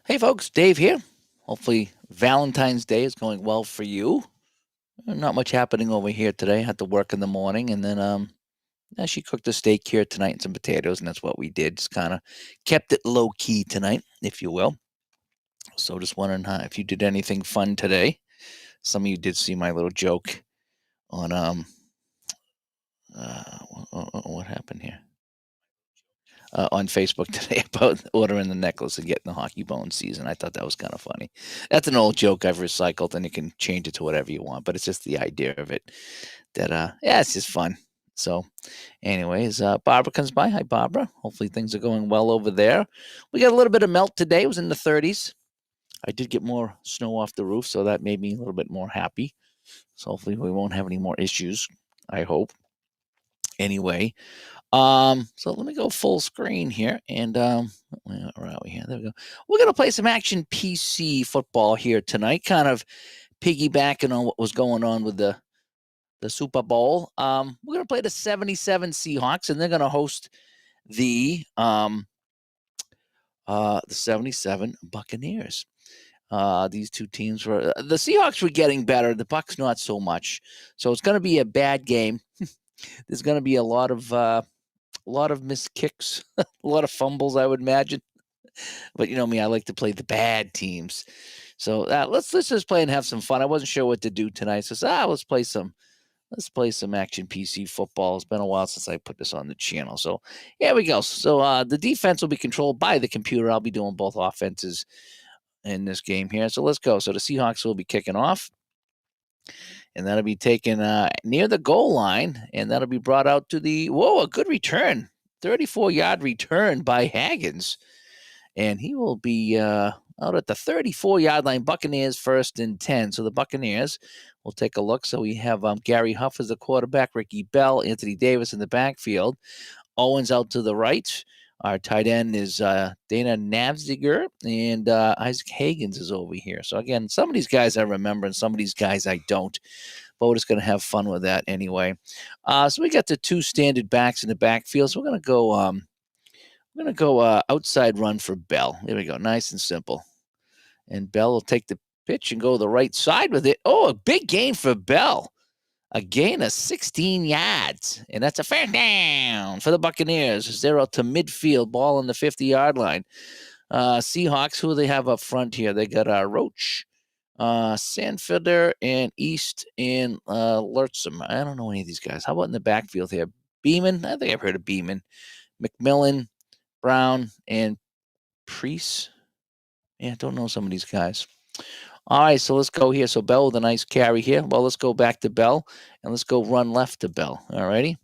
Hey folks, Dave here. Hopefully Valentine's Day is going well for you. Not much happening over here today. Had to work in the morning and then she cooked a steak here tonight and some potatoes, and that's what we did. Just kind of kept it low key tonight, if you will. So just wondering if you did anything fun today. Some of you did see my little joke on what happened here? On Facebook today about ordering the necklace and getting the hockey bone season. I thought that was kind of funny. That's an old joke I've recycled, and you can change it to whatever you want. But it's just the idea of it that, yeah, it's just fun. So, anyways, Barbara comes by. Hi, Barbara. Hopefully things are going well over there. We got a little bit of melt today. It was in the 30s. I did get more snow off the roof, so that made me a little bit more happy. So hopefully we won't have any more issues. I hope. Anyway, so let me go full screen here, and where are we here? There we go. We're gonna play some action PC football here tonight, kind of piggybacking on what was going on with the Super Bowl. We're gonna play the 77 Seahawks, and they're gonna host the 77 Buccaneers. These two teams were the Seahawks were getting better, the Bucs not so much. So it's gonna be a bad game. There's gonna be a lot of missed kicks, a lot of fumbles, I would imagine. But you know me, I like to play the bad teams. So let's just play and have some fun. I wasn't sure what to do tonight, so let's play some action PC football. It's been a while since I put this on the channel. So here we go. So the defense will be controlled by the computer. I'll be doing both offenses in this game here. So let's go. So the Seahawks will be kicking off, and that'll be taken near the goal line, and that'll be brought out to a good return. 34-yard return by Haggins. And he will be out at the 34-yard line. Buccaneers 1st and 10. So the Buccaneers will take a look. So we have Gary Huff as the quarterback, Ricky Bell, Anthony Davis in the backfield. Owens out to the right. Our tight end is Dana Navziger, and Isaac Hagens is over here. So again, some of these guys I remember, and some of these guys I don't. But we're just going to have fun with that anyway. So we got the two standard backs in the backfield. So we're going to go. I'm going to go outside run for Bell. There we go. Nice and simple. And Bell will take the pitch and go the right side with it. Oh, a big gain for Bell. A gain of 16 yards. And that's a first down for the Buccaneers. They're out to midfield, ball on the 50-yard line. Seahawks, who do they have up front here? They got Roach, Sanfilder, and East, and Lurtzum. I don't know any of these guys. How about in the backfield here? Beeman. I think I've heard of Beeman. McMillan, Brown, and Priest. Yeah, don't know some of these guys. All right, so let's go here. So Bell with a nice carry here. Well, let's go back to Bell, and let's go run left to Bell. All righty.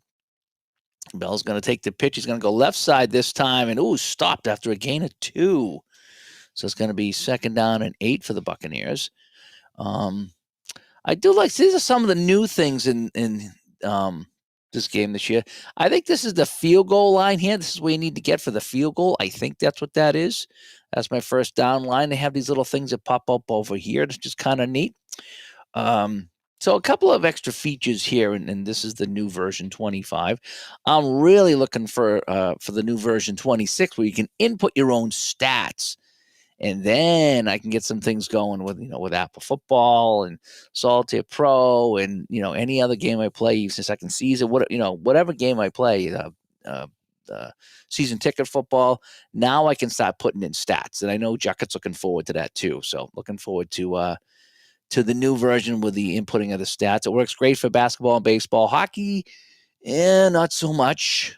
Bell's going to take the pitch. He's going to go left side this time, and stopped after a gain of 2. So it's going to be 2nd down and 8 for the Buccaneers. I do like, these are some of the new things in this game this year. I think this is the field goal line here. This is where you need to get for the field goal. I think that's what that is. That's my first down line. They have these little things that pop up over here. It's just kind of neat. So a couple of extra features here, and this is the new version 25. I'm really looking for the new version 26, where you can input your own stats. And then I can get some things going with Apple Football and Solitaire Pro and any other game I play, even second season, whatever game I play, season ticket football. Now I can start putting in stats, and I know Jucket's looking forward to that too. So looking forward to the new version with the inputting of the stats. It works great for basketball and baseball. Hockey, not so much.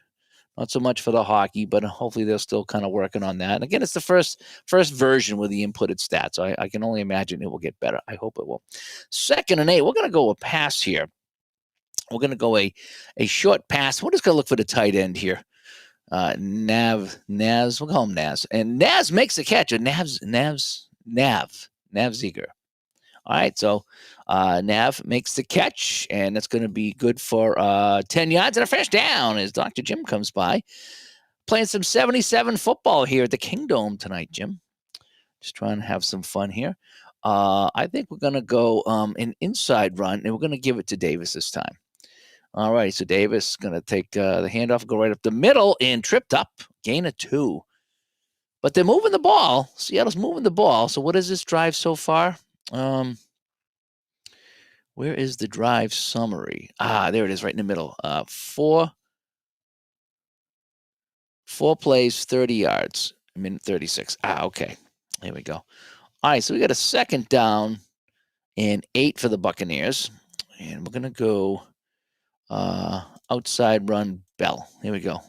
Not so much for the hockey, but hopefully they're still kind of working on that. And again, it's the first version with the inputted stats. So I can only imagine it will get better. I hope it will. 2nd and 8. We're going to go a pass here. We're going to go a short pass. We're just going to look for the tight end here. Naz. We'll call him Naz. And Naz makes the catch. Nav Ziegler. All right, so Nav makes the catch, and that's going to be good for 10 yards and a first down as Dr. Jim comes by. Playing some 77 football here at the Kingdome tonight, Jim. Just trying to have some fun here. I think we're going to go an inside run, and we're going to give it to Davis this time. All right, so Davis is going to take the handoff, go right up the middle, and tripped up. Gain of 2. But they're moving the ball. Seattle's moving the ball. So what is this drive so far? Where is the drive summary? There it is, right in the middle. Four plays, 30 yards, minute 36. Okay. Here we go. All right, so we got a second down and 8 for the Buccaneers. And we're going to go outside run Bell. Here we go.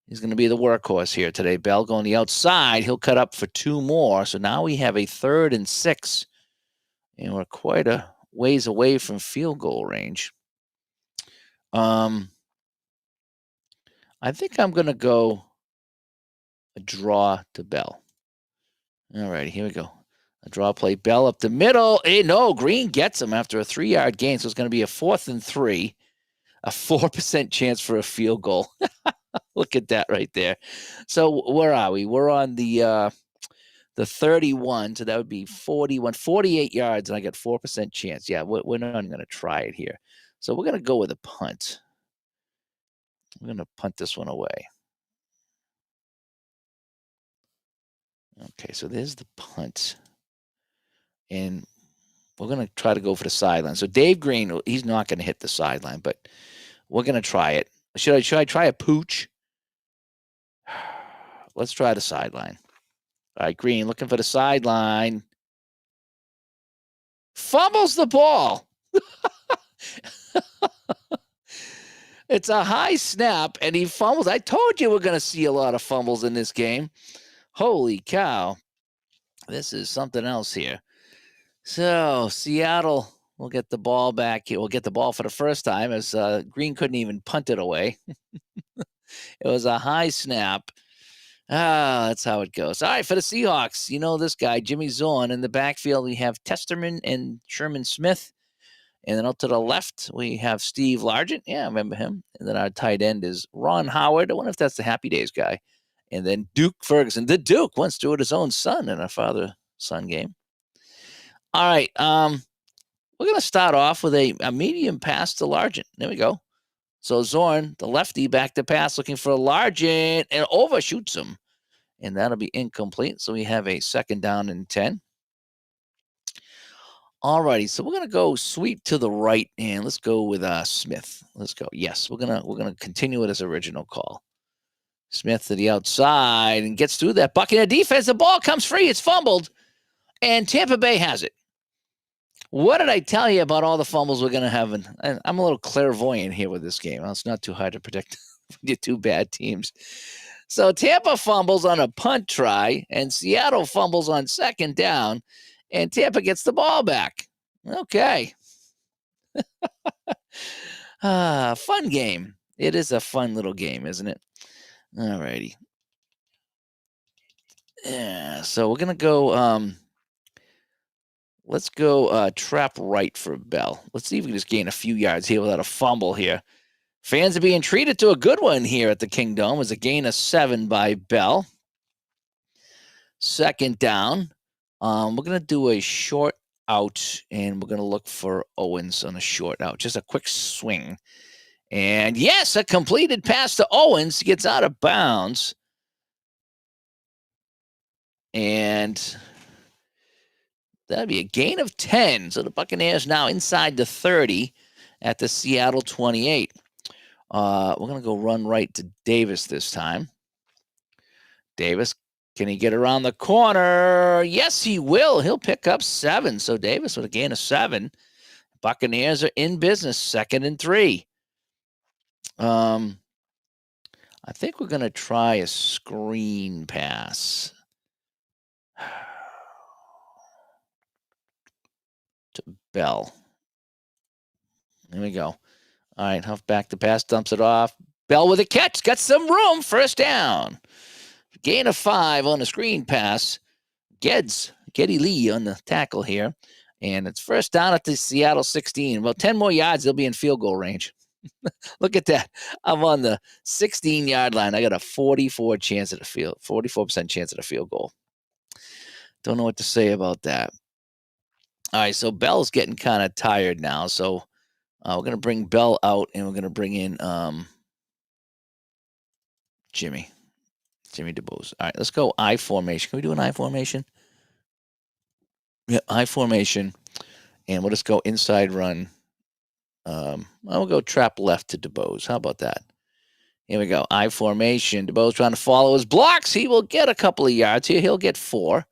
He's going to be the workhorse here today. Bell going the outside. He'll cut up for 2 more. So now we have a 3rd and 6. And we're quite a ways away from field goal range. I think I'm going to go a draw to Bell. All right, here we go. A draw play. Bell up the middle. No, Green gets him after a 3-yard gain. So it's going to be a 4th and 3. A 4% chance for a field goal. Look at that right there. So where are we? We're on the 31. So that would be 48 yards, and I got 4% chance. Yeah, we're not going to try it here. So we're going to go with a punt. I'm going to punt this one away. Okay, so there's the punt. And we're going to try to go for the sideline. So Dave Green, he's not going to hit the sideline, but we're going to try it. Should I try a pooch? Let's try the sideline. All right, Green looking for the sideline. Fumbles the ball. It's a high snap, and he fumbles. I told you we're going to see a lot of fumbles in this game. Holy cow. This is something else here. So Seattle will get the ball back. We'll get the ball for the first time as Green couldn't even punt it away. It was a high snap. That's how it goes. All right, for the Seahawks, you know this guy, Jimmy Zorn. In the backfield, we have Testerman and Sherman Smith. And then out to the left, we have Steve Largent. Yeah, I remember him. And then our tight end is Ron Howard. I wonder if that's the Happy Days guy. And then Duke Ferguson. The Duke once threw his own son in a father-son game. All right, we're going to start off with a medium pass to Largent. There we go. So Zorn, the lefty, back to pass, looking for Largent, and overshoots him. And that'll be incomplete. So we have a 2nd down and 10. All righty, so we're gonna go sweep to the right, and let's go with Smith. Let's go. Yes, we're gonna continue with his original call. Smith to the outside and gets through that Buccaneer defense. The ball comes free. It's fumbled, and Tampa Bay has it. What did I tell you about all the fumbles we're gonna have? And I'm a little clairvoyant here with this game. Well, it's not too hard to predict your 2 bad teams. So Tampa fumbles on a punt try, and Seattle fumbles on 2nd down. And Tampa gets the ball back. Okay. Fun game. It is a fun little game, isn't it? All righty. Yeah, so we're going to go, let's go trap right for Bell. Let's see if we can just gain a few yards here without a fumble here. Fans are being treated to a good one here at the Kingdom. It was a gain of 7 by Bell. 2nd down. We're going to do a short out, and we're going to look for Owens on a short out. Just a quick swing. And yes, a completed pass to Owens. Gets out of bounds. And that'd be a gain of 10. So the Buccaneers now inside the 30 at the Seattle 28. We're going to go run right to Davis this time. Davis, can he get around the corner? Yes, he will. He'll pick up 7. So Davis with a gain of 7. Buccaneers are in business, 2nd and 3. I think we're going to try a screen pass to Bell. There we go. All right, Huff back to pass, dumps it off. Bell with a catch, got some room, 1st down. Gain of 5 on the screen pass. Geddy Lee on the tackle here. And it's 1st down at the Seattle 16. Well, 10 more yards, they'll be in field goal range. Look at that. I'm on the 16-yard line. I got a 44% chance at a field goal. Don't know what to say about that. All right, so Bell's getting kind of tired now. So we're going to bring Bell out, and we're going to bring in Jimmy. Jimmy DeBose. All right, let's go I formation. Can we do an I formation? Yeah, I formation. And we'll just go inside run. I'll go trap left to DeBose. How about that? Here we go. I formation. DeBose trying to follow his blocks. He will get a couple of yards here. He'll get 4.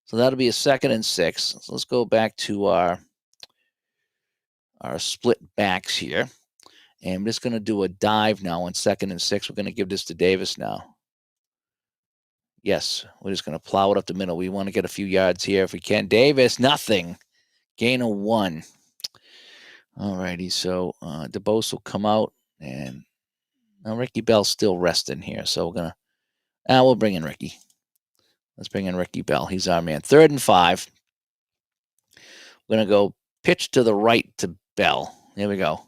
So that'll be a 2nd and 6. So let's go back to our split backs here. And I'm just going to do a dive now on 2nd and 6. We're going to give this to Davis now. Yes, we're just going to plow it up the middle. We want to get a few yards here if we can. Davis, nothing. Gain of 1. All righty, so DeBose will come out, and now Ricky Bell's still resting here. So we're going to, we'll bring in Ricky. Let's bring in Ricky Bell. He's our man. 3rd and 5. We're going to go pitch to the right to Bell. There we go.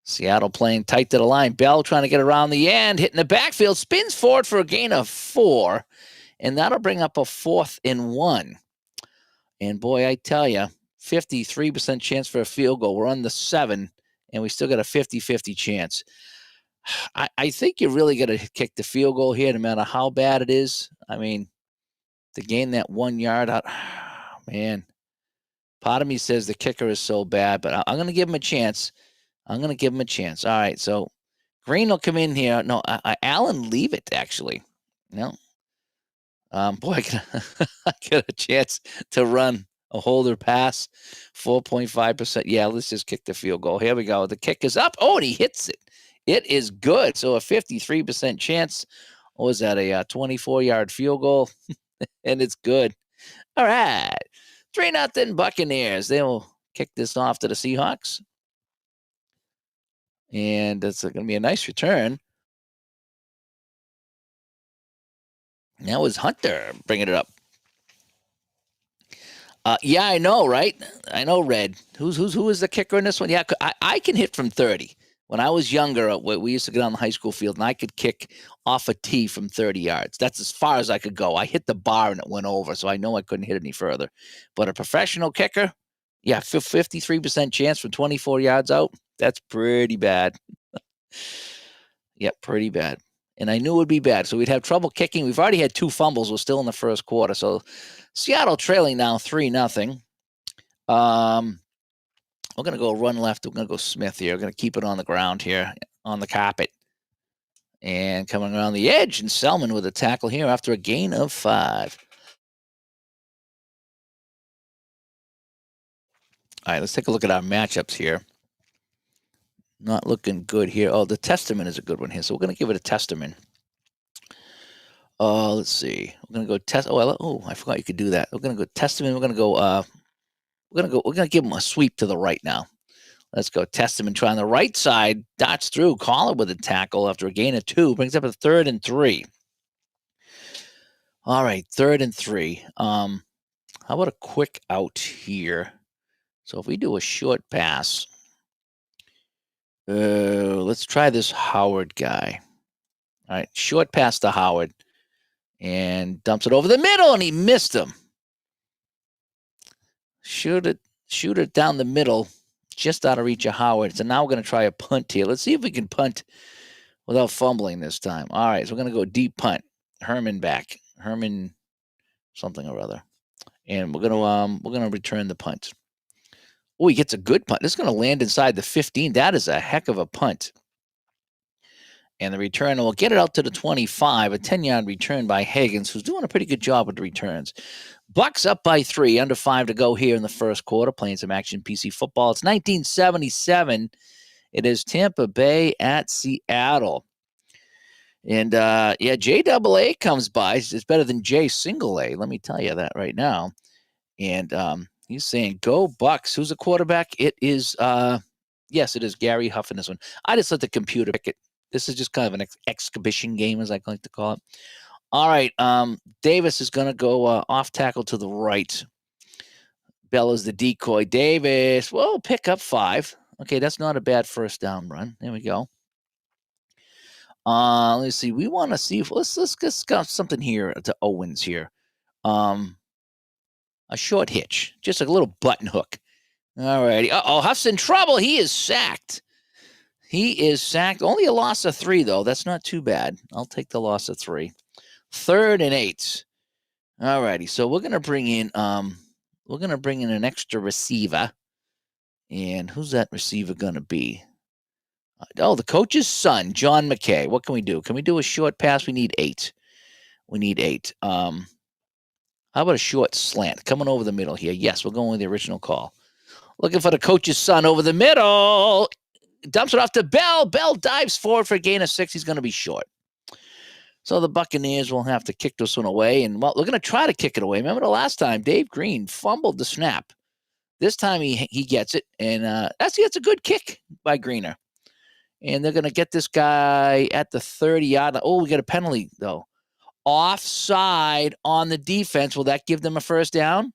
Seattle playing tight to the line. Bell trying to get around the end, hitting the backfield, spins forward for a gain of 4, and that'll bring up a 4th and 1. And boy, I tell you, 53% chance for a field goal. We're on the 7, and we still got a 50-50 chance. I think you're really going to kick the field goal here, no matter how bad it is. I mean, to gain that 1 yard out, man. Part of me says the kicker is so bad, but I'm going to give him a chance. I'm going to give him a chance. All right, so Green will come in here. No, Allen, leave it, actually. No. Boy, I get a chance to run a holder pass, 4.5%. Yeah, let's just kick the field goal. Here we go. The kick is up. Oh, and he hits it. It is good. So a 53% chance. What was that, a 24-yard field goal? And it's good. All right. 3-0 Buccaneers. They will kick this off to the Seahawks. And it's going to be a nice return. That was Hunter bringing it up. Yeah, I know, right? I know, Red. Who is the kicker in this one? Yeah, I can hit from 30. When I was younger, we used to get on the high school field, and I could kick off a tee from 30 yards. That's as far as I could go. I hit the bar, and it went over, so I know I couldn't hit any further. But a professional kicker, yeah, 53% chance from 24 yards out. That's pretty bad. Yeah, pretty bad. And I knew it would be bad. So we'd have trouble kicking. We've already had 2 fumbles. We're still in the first quarter. So Seattle trailing now 3-0. We're going to go run left. We're going to go Smith here. We're going to keep it on the ground here, on the carpet. And coming around the edge, and Selman with a tackle here after a gain of 5. All right, let's take a look at our matchups here. Not looking good here. Oh, the Testament is a good one here. So we're going to give it a Testament. Let's see. We're going to go test. Oh, I forgot you could do that. We're going to go Testament. We're going to go. We're going to give him a sweep to the right now. Let's go. Testament trying the right side. Dots through. Collar with a tackle after a gain of 2. Brings up a 3rd and 3. All right, 3rd and 3. How about a quick out here? So if we do a short pass, let's try this Howard guy. All right, short pass to Howard, and dumps it over the middle, and he missed him. Shoot it down the middle, just out of reach of Howard. So now we're going to try a punt here. Let's see if we can punt without fumbling this time. All right, so we're going to go deep punt. Herman back. Herman something or other. And we're going to return the punt. Oh, he gets a good punt. This is going to land inside the 15. That is a heck of a punt. And the return will get it out to the 25, a 10-yard return by Higgins, who's doing a pretty good job with the returns. Bucs up by 3, under 5 to go here in the first quarter, playing some action PC football. It's 1977. It is Tampa Bay at Seattle. And, JAA comes by. It's better than J single A. Let me tell you that right now. And he's saying, go Bucs. Who's the quarterback? It is, yes, it is Gary Huff in this one. I just let the computer pick it. This is just kind of an exhibition game, as I like to call it. All right, Davis is going to go off tackle to the right. Bell is the decoy. Davis, well, pick up 5. Okay, that's not a bad first down run. There we go. Let's see. We want to see if let's got something here to Owens here. A short hitch, just a little button hook. All righty. Huff's in trouble. He is sacked. Only a loss of 3, though. That's not too bad. I'll take the loss of 3. 3rd and 8. All righty. So we're gonna bring in an extra receiver. And who's that receiver gonna be? Oh, the coach's son, John McKay. What can we do? Can we do a short pass? We need 8. We need 8. How about a short slant coming over the middle here? Yes, we're going with the original call. Looking for the coach's son over the middle. Dumps it off to Bell. Bell dives forward for a gain of 6. He's going to be short. So the Buccaneers will have to kick this one away. And, well, we're going to try to kick it away. Remember the last time, Dave Green fumbled the snap. This time he gets it. And that's a good kick by Greener. And they're going to get this guy at the 30-yard line. Oh, we got a penalty, though. Offside on the defense. Will that give them a first down?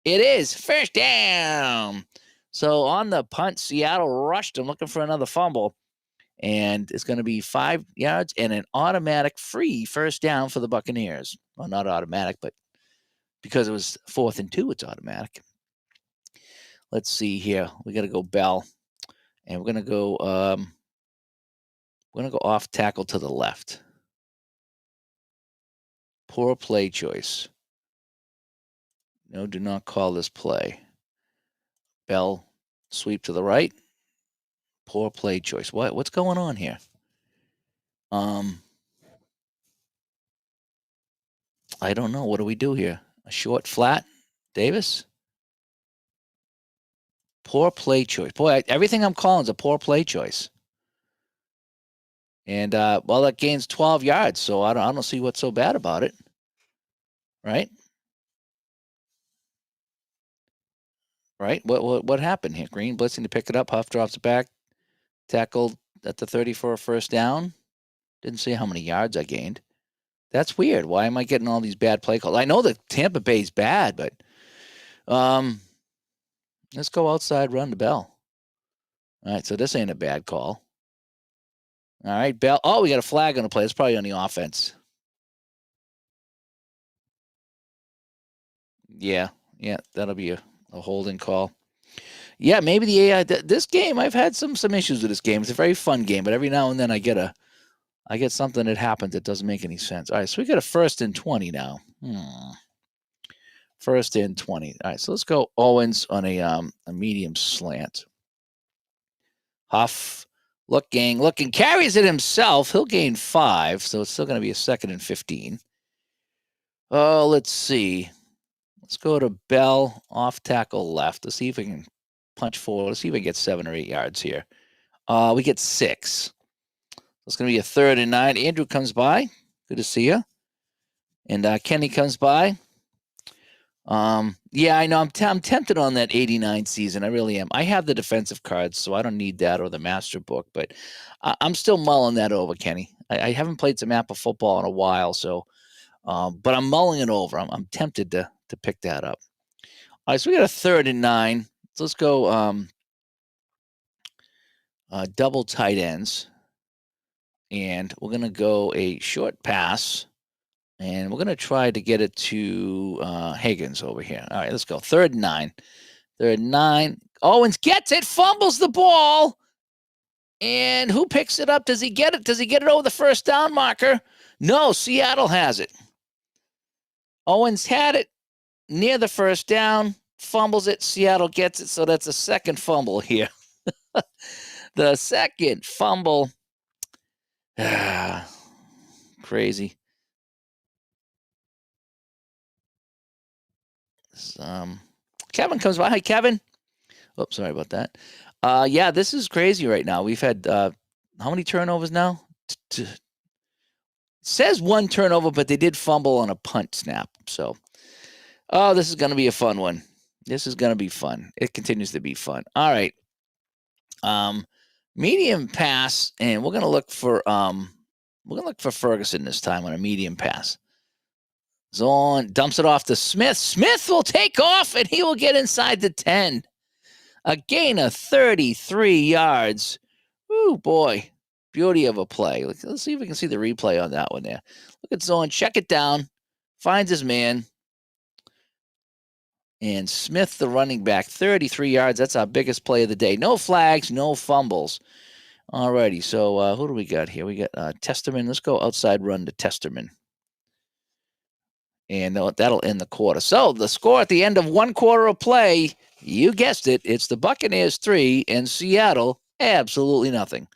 It is. First down. So on the punt, Seattle rushed him looking for another fumble. And it's going to be 5 yards and an automatic free first down for the Buccaneers. Well, not automatic, but because it was 4th and 2, it's automatic. Let's see here. We got to go Bell. And we're going to go off tackle to the left. Poor play choice. No, do not call this play. Bell, sweep to the right. Poor play choice. What's going on here? I don't know. What do we do here? A short flat? Davis? Poor play choice. Boy, everything I'm calling is a poor play choice. And, well, that gains 12 yards, so I don't see what's so bad about it. Right? Right? What happened here? Green blitzing to pick it up. Huff drops it back. Tackled at the 30 for a first down. Didn't see how many yards I gained. That's weird. Why am I getting all these bad play calls? I know that Tampa Bay's bad, but let's go outside, run to Bell. All right, so this ain't a bad call. All right, Bell. Oh, we got a flag on the play. It's probably on the offense. Yeah, that'll be a holding call. Yeah, maybe the AI. This game, I've had some issues with this game. It's a very fun game, but every now and then I get something that happens that doesn't make any sense. All right, so we got a 1st and 20 now. 1st and 20. All right, so let's go Owens on a medium slant. Huff, looking, carries it himself. He'll gain 5, so it's still going to be a 2nd and 15. Oh, let's see. Let's go to Bell, off tackle left. Let's see if we can punch forward. Let's see if we can get 7 or 8 yards here. We get 6. It's going to be a 3rd and 9. Andrew comes by. Good to see you. And Kenny comes by. Yeah, I know. I'm tempted on that 89 season. I really am. I have the defensive cards, so I don't need that or the master book. But I'm still mulling that over, Kenny. I haven't played some Apple football in a while, so. But I'm mulling it over. I'm tempted to pick that up. All right, so we got a 3rd and 9. So let's go double tight ends. And we're going to go a short pass. And we're going to try to get it to Higgins over here. All right, let's go. 3rd and 9. 3rd and 9. Owens gets it, fumbles the ball. And who picks it up? Does he get it? Does he get it over the first down marker? No, Seattle has it. Owens had it near the first down, fumbles it. Seattle gets it, so that's a 2nd fumble here. The 2nd fumble. Crazy. Kevin comes by. Hi, Kevin. Oops, sorry about that. Yeah, this is crazy right now. We've had how many turnovers now? Says 1 turnover, but they did fumble on a punt snap. So, this is going to be a fun one. This is going to be fun. It continues to be fun. All right. Medium pass, and we're going to look for Ferguson this time on a medium pass. Zone dumps it off to Smith. Smith will take off, and he will get inside the 10. A gain of 33 yards. Ooh, boy. Beauty of a play. Let's see if we can see the replay on that one there. Look at Zone. Check it down. Finds his man. And Smith, the running back, 33 yards. That's our biggest play of the day. No flags, no fumbles. All righty. So who do we got here? We got Testerman. Let's go outside run to Testerman. And that'll end the quarter. So the score at the end of one quarter of play, you guessed it, it's the Buccaneers 3 and Seattle absolutely nothing.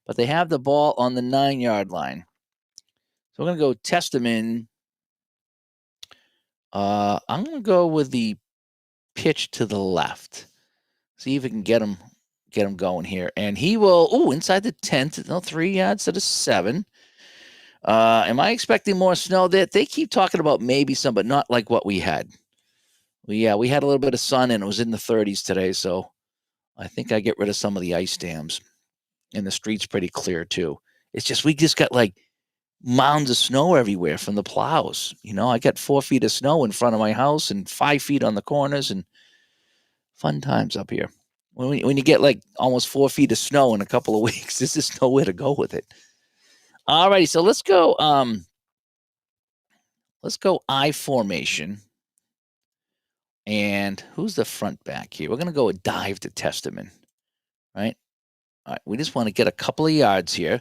But they have the ball on the 9-yard line. So we're going to go test them in. I'm going to go with the pitch to the left. See if we can get him going here. And he will, inside the 10, 3 yards to the 7. Am I expecting more snow? They keep talking about maybe some, but not like what we had. We had a little bit of sun, and it was in the 30s today, so I think I get rid of some of the ice dams. And the street's pretty clear, too. It's just, we just got like mounds of snow everywhere from the plows. I got 4 feet of snow in front of my house and 5 feet on the corners, and fun times up here. When you get like almost 4 feet of snow in a couple of weeks, there's just nowhere to go with it. All righty, so let's go I formation. And who's the front back here? We're going to go a dive to Testament, right? All right, we just want to get a couple of yards here.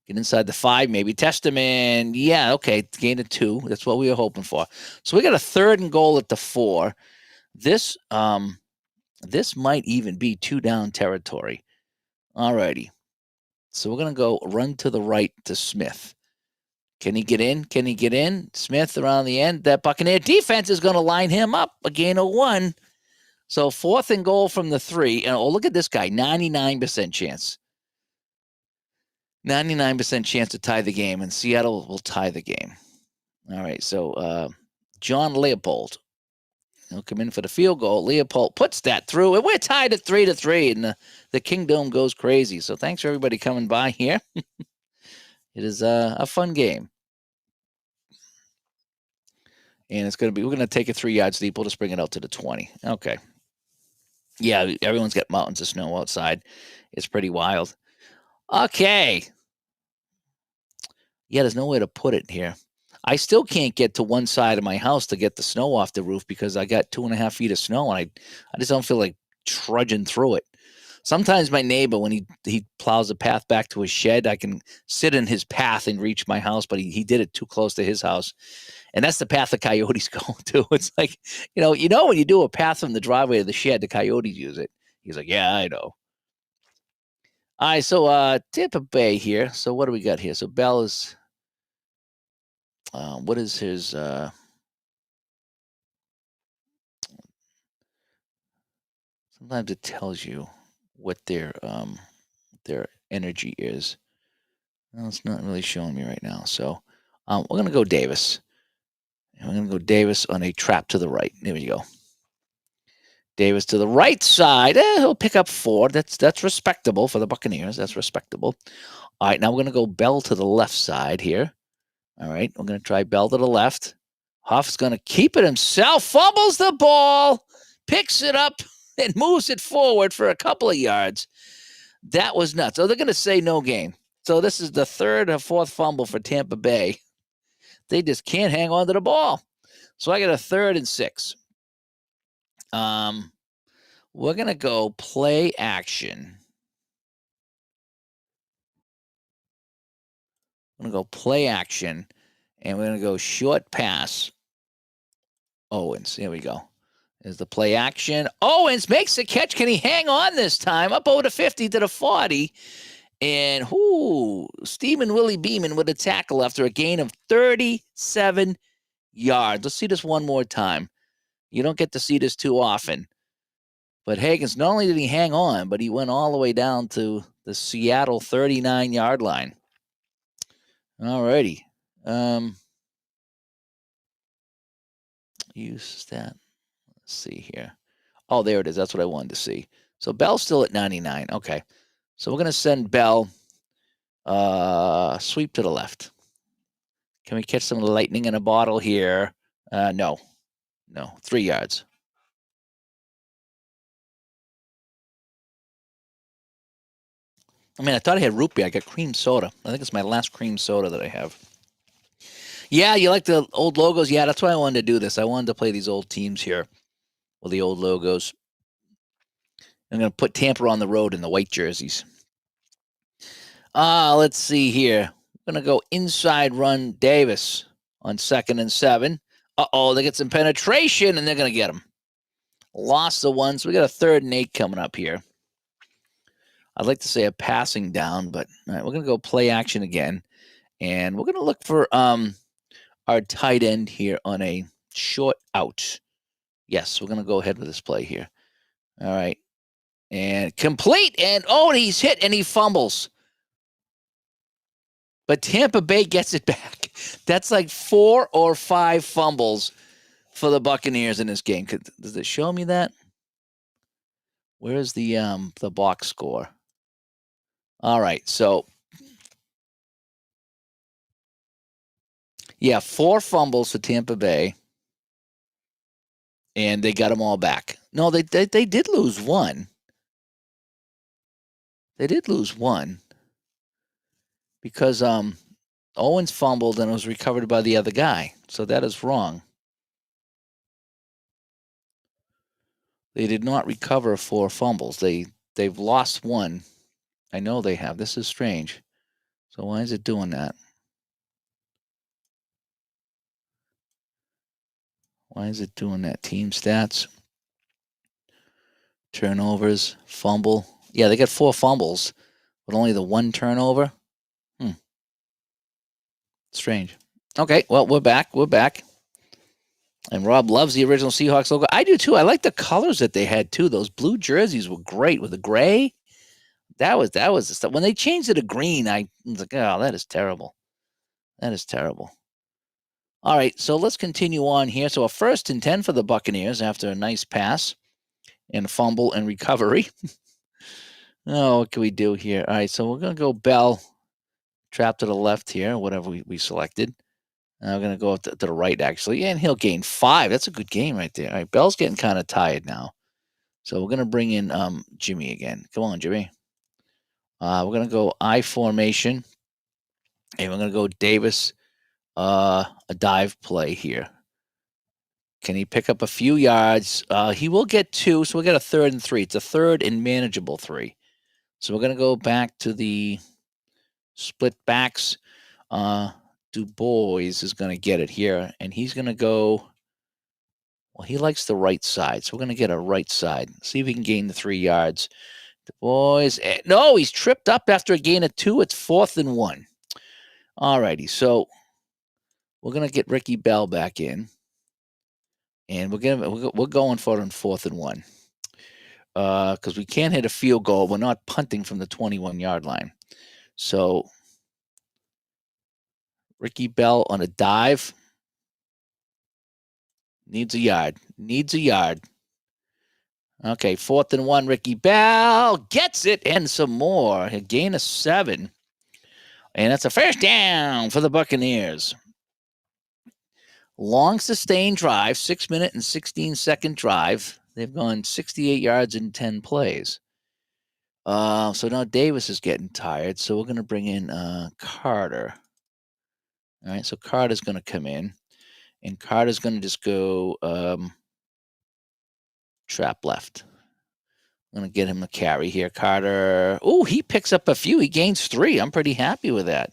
Get inside the 5, maybe. Testament, yeah, okay, gain of 2. That's what we were hoping for. So we got a 3rd and goal at the 4. This might even be 2-down territory. All righty. So we're going to go run to the right to Smith. Can he get in? Smith around the end. That Buccaneer defense is going to line him up. A gain of 1. So 4th and goal from the 3. And look at this guy, 99% chance. 99% chance to tie the game, and Seattle will tie the game. All right, so John Leopold. He'll come in for the field goal. Leopold puts that through, and we're tied at 3-3, and the Kingdom goes crazy. So thanks for everybody coming by here. It is a fun game. And we're going to take it 3 yards deep. We'll just bring it out to the 20. Okay. Yeah, everyone's got mountains of snow outside. It's pretty wild. Okay. Yeah, there's no way to put it here. I still can't get to one side of my house to get the snow off the roof because I got 2.5 feet of snow, and I just don't feel like trudging through it. Sometimes my neighbor, when he plows a path back to his shed, I can sit in his path and reach my house, but he did it too close to his house. And that's the path the coyotes go to. It's like, when you do a path from the driveway to the shed, the coyotes use it. He's like, yeah, I know. All right, so Tampa Bay here. So what do we got here? So Bell is, what is his, sometimes it tells you what their energy is. Well, it's not really showing me right now. So we're going to go Davis. And we're going to go Davis on a trap to the right. There we go. Davis to the right side. He'll pick up 4. That's respectable for the Buccaneers. That's respectable. All right, now we're going to go Bell to the left side here. All right, we're going to try Bell to the left. Huff's going to keep it himself. Fumbles the ball. Picks it up and moves it forward for a couple of yards. That was nuts. So they're going to say no game. So this is the 3rd or 4th fumble for Tampa Bay. They just can't hang on to the ball. So I got a 3rd and 6. We're going to go play action. I'm going to go play action, and we're going to go short pass. Owens, here we go. There's the play action. Owens makes the catch. Can he hang on this time? Up over the 50 to the 40. And Stephen Willie Beeman with a tackle after a gain of 37 yards. Let's see this one more time. You don't get to see this too often. But Higgins, not only did he hang on, but he went all the way down to the Seattle 39-yard line. All righty. Use that. Let's see here. Oh, there it is. That's what I wanted to see. So Bell's still at 99. Okay. So we're going to send Bell sweep to the left. Can we catch some lightning in a bottle here? No. 3 yards. I mean, I thought I had root beer. I got cream soda. I think it's my last cream soda that I have. Yeah, you like the old logos? Yeah, that's why I wanted to do this. I wanted to play these old teams here with the old logos. I'm going to put Tampa on the road in the white jerseys. Let's see here. We're going to go inside run Davis on 2nd and 7. Uh-oh, they get some penetration, and they're going to get him. Lost the one, so we got a 3rd and 8 coming up here. I'd like to say a passing down, but all right, we're going to go play action again. And we're going to look for our tight end here on a short out. Yes, we're going to go ahead with this play here. All right. And complete. And he's hit and he fumbles. But Tampa Bay gets it back. That's like 4 or 5 fumbles for the Buccaneers in this game. Does it show me that? Where's the box score? All right. So, yeah, 4 fumbles for Tampa Bay. And they got them all back. No, they did lose one. They did lose one because Owens fumbled and it was recovered by the other guy. So that is wrong. They did not recover 4 fumbles. They've lost one. I know they have. This is strange. So why is it doing that? Why is it doing that? Team stats, turnovers, fumble. Yeah, they got 4 fumbles, but only the 1 turnover. Strange. Okay, well, we're back. We're back. And Rob loves the original Seahawks logo. I do too. I like the colors that they had too. Those blue jerseys were great with the gray. That was the stuff. When they changed it to green, I was like, oh, that is terrible. That is terrible. All right, so let's continue on here. So a 1st and 10 for the Buccaneers after a nice pass and fumble and recovery. Oh, what can we do here? All right, so we're going to go Bell, trap to the left here, whatever we selected. We're going to go to the right, actually, and he'll gain 5. That's a good game right there. All right, Bell's getting kind of tired now. So we're going to bring in Jimmy again. Come on, Jimmy. We're going to go I formation, and we're going to go Davis, a dive play here. Can he pick up a few yards? He will get 2, so we'll get a 3rd and 3. It's a 3rd and manageable 3. So we're going to go back to the split backs. Du Bois is going to get it here, and he's going to go. Well, he likes the right side, so we're going to get a right side. See if he can gain the 3 yards. Du Bois, no, he's tripped up after a gain of 2. It's 4th and 1. All righty, so we're going to get Ricky Bell back in, and we're going for it on 4th and 1 because we can't hit a field goal. We're not punting from the 21-yard line. So Ricky Bell on a dive. Needs a yard. Okay, 4th and 1. Ricky Bell gets it and some more. A gain of 7. And that's a 1st down for the Buccaneers. Long sustained drive, 6-minute and 16-second drive. They've gone 68 yards in 10 plays. So now Davis is getting tired. So we're going to bring in Carter. All right, so Carter's going to come in. And Carter's going to just go trap left. I'm going to get him a carry here. Carter. Oh, he picks up a few. He gains 3. I'm pretty happy with that.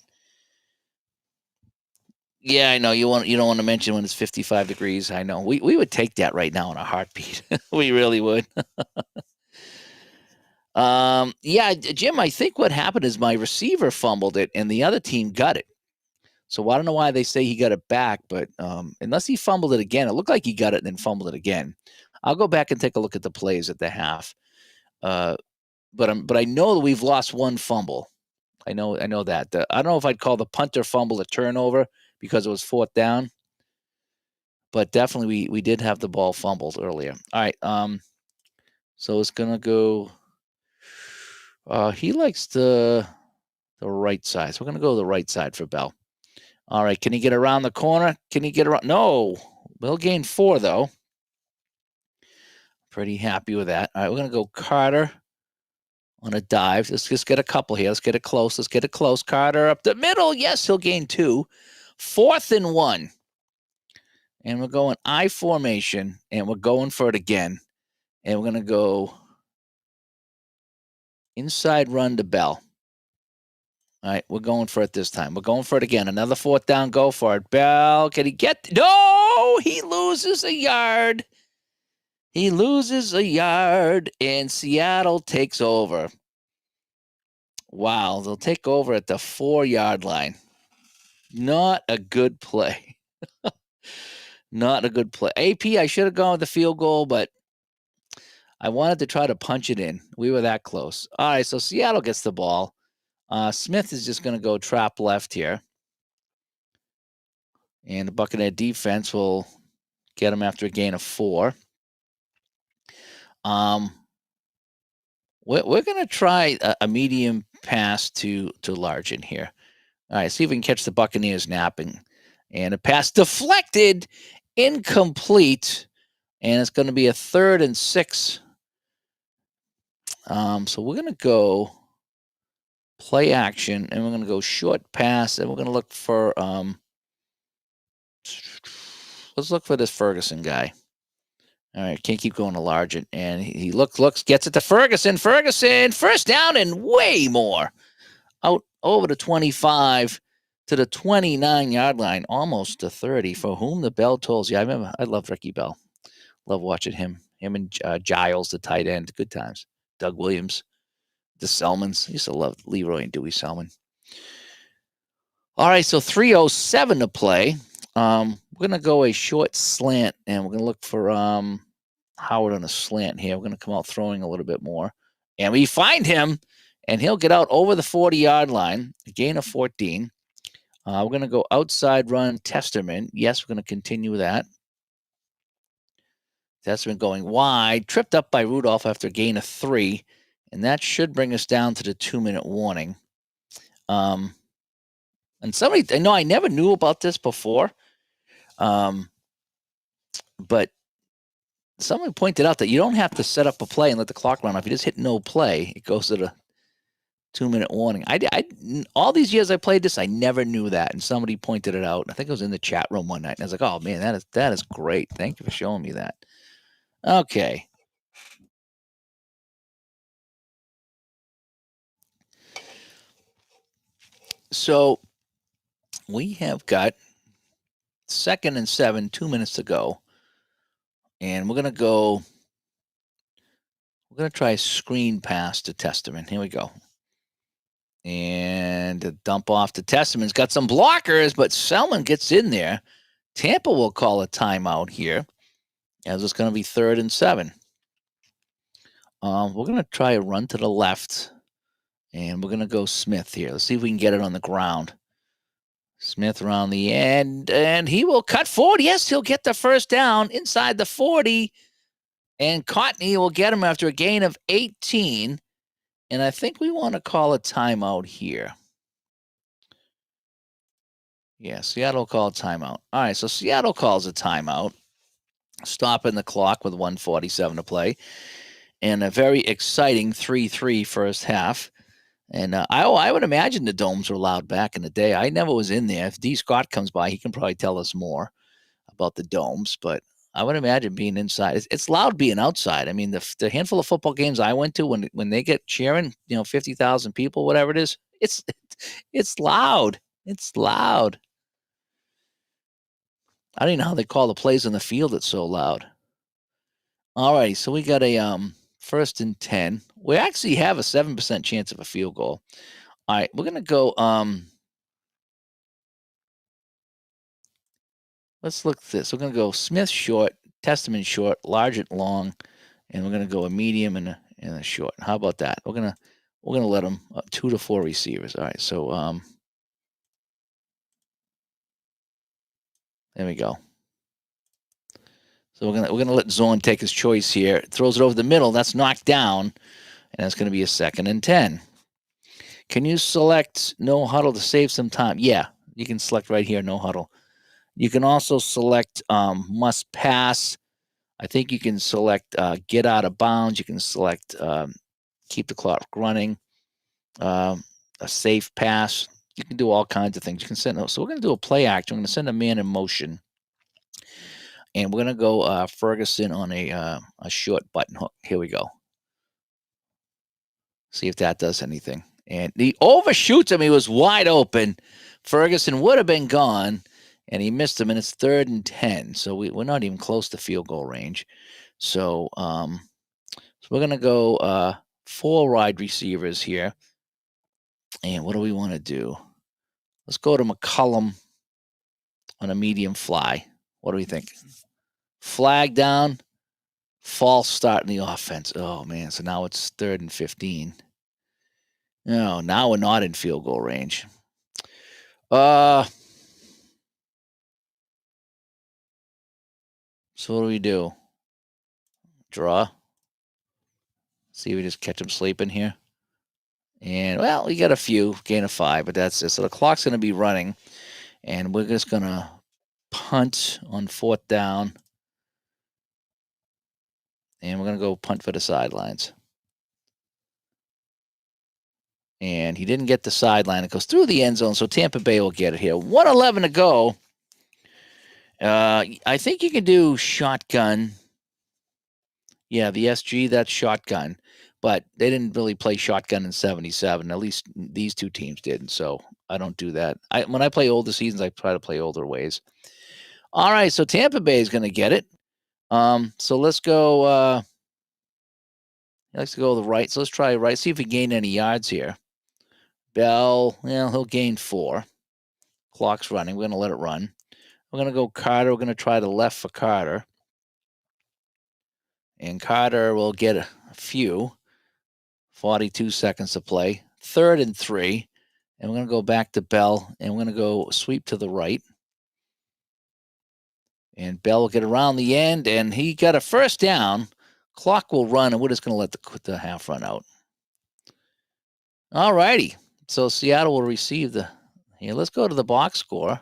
Yeah, I know. You don't want to mention when it's 55 degrees. I know. We would take that right now in a heartbeat. We really would. Yeah, Jim, I think what happened is my receiver fumbled it and the other team got it. So I don't know why they say he got it back, but unless he fumbled it again, it looked like he got it and then fumbled it again. I'll go back and take a look at the plays at the half. But I know that we've lost 1 fumble. I know that. I don't know if I'd call the punter fumble a turnover because it was 4th down, but definitely we did have the ball fumbled earlier. All right. So it's gonna go. He likes the right side, so we're gonna go the right side for Bell. All right. Can he get around the corner? Can he get around? No. We'll gain 4 though. Pretty happy with that. All right, we're gonna go Carter on a dive. Let's just get a couple here. Let's get it close. Carter up the middle. Yes, he'll gain 2. 4th and 1. And we're going I formation, and we're going for it again. And we're going to go inside run to Bell. All right, we're going for it this time. We're going for it again. Another 4th down. Go for it. Bell, can he get? No, he loses a yard. He loses a yard, and Seattle takes over. Wow, they'll take over at the 4-yard line. Not a good play. Not a good play. AP, I should have gone with the field goal, but I wanted to try to punch it in. We were that close. All right, so Seattle gets the ball. Smith is just going to go trap left here. And the Buccaneer defense will get him after a gain of 4. We're going to try a medium pass to Largent here. All right, see if we can catch the Buccaneers napping. And a pass deflected, incomplete, and it's going to be a 3rd and 6. So we're going to go play action, and we're going to go short pass, and we're going to look for let's look for this Ferguson guy. All right, can't keep going to Largent, and he looks, gets it to Ferguson. Ferguson, 1st down and way more. Out over the 25 to the 29-yard line, almost to 30. For whom the bell tolls. Yeah, I love Ricky Bell. Love watching him. Him and Giles, the tight end. Good times. Doug Williams, the Selmans. I used to love Leroy and Dewey Selman. All right, so 3:07 to play. We're going to go a short slant, and we're going to look for Howard on a slant here. We're going to come out throwing a little bit more. And we find him, and he'll get out over the 40-yard line, a gain of 14. We're going to go outside run Testerman. Yes, we're going to continue that. Testerman going wide, tripped up by Rudolph after a gain of 3. And that should bring us down to the 2-minute warning. And somebody, I know I never knew about this before, but someone pointed out that you don't have to set up a play and let the clock run off. You just hit no play. It goes to the 2-minute warning. All these years I played this, I never knew that, and somebody pointed it out. I think it was in the chat room one night, and I was like, "Oh man, that is great. Thank you for showing me that." Okay. So we have got 2nd and 7, 2 minutes to go, and we're gonna go. We're gonna try a screen pass to Testament. Here we go. And a dump off to Testament's got some blockers, but Selman gets in there. Tampa will call a timeout here, as it's going to be 3rd and 7. We're going to try a run to the left, and we're going to go Smith here. Let's see if we can get it on the ground. Smith around the end, and he will cut forward. Yes, he'll get the 1st down inside the 40, and Cotney will get him after a gain of 18. And I think we want to call a timeout here. Yeah, Seattle called timeout. All right, so Seattle calls a timeout, stopping the clock with 1:47 to play, and a very exciting 3-3 first half. And I would imagine the domes were loud back in the day. I never was in there. If D. Scott comes by, he can probably tell us more about the domes, but I would imagine being inside. It's loud being outside. I mean, the handful of football games I went to, when they get cheering, 50,000 people, whatever it is, it's loud. It's loud. I don't even know how they call the plays on the field. It's so loud. All right, so we got a 1st and 10. We actually have a 7% chance of a field goal. All right, we're gonna go. Let's look at this. We're gonna go Smith short, Testament short, Largent long, and we're gonna go a medium and a short. How about that? We're gonna let them 2 to 4 receivers. All right, so there we go. So we're gonna let Zorn take his choice here. Throws it over the middle. That's knocked down, and it's gonna be a 2nd and 10. Can you select no huddle to save some time? Yeah, you can select right here, no huddle. You can also select must pass. I think you can select get out of bounds. You can select keep the clock running, a safe pass. You can do all kinds of things. You can send. So we're going to do a play action. We're going to send a man in motion, and we're going to go Ferguson on a short button hook. Here we go. See if that does anything. And he overshoots him. He was wide open. Ferguson would have been gone, and he missed him, and it's 3rd and 10. So we're not even close to field goal range. So, we're going to go 4 wide receivers here. And what do we want to do? Let's go to McCollum on a medium fly. What do we think? Flag down, false start in the offense. Oh, man. So now it's 3rd and 15. No, now we're not in field goal range. So what do we do? Draw. See if we just catch him sleeping here. And, well, we got a few, gain of 5, but that's it. So the clock's going to be running, and we're just going to punt on 4th down. And we're going to go punt for the sidelines. And he didn't get the sideline. It goes through the end zone, so Tampa Bay will get it here. 1:11 to go. I think you can do shotgun. Yeah, the SG, that's shotgun. But they didn't really play shotgun in 77. At least these two teams did. So I don't do that. When I play older seasons, I try to play older ways. All right, so Tampa Bay is going to get it. So let's go. He likes to go to the right. So let's try right. See if we gain any yards here. Bell, he'll gain 4. Clock's running. We're going to let it run. We're going to go Carter. We're going to try the left for Carter. And Carter will get a few. 42 seconds to play. 3rd and 3. And we're going to go back to Bell. And we're going to go sweep to the right. And Bell will get around the end. And he got a first down. Clock will run. And we're just going to let the half run out. All righty. So Seattle will receive the... Here, let's go to the box score.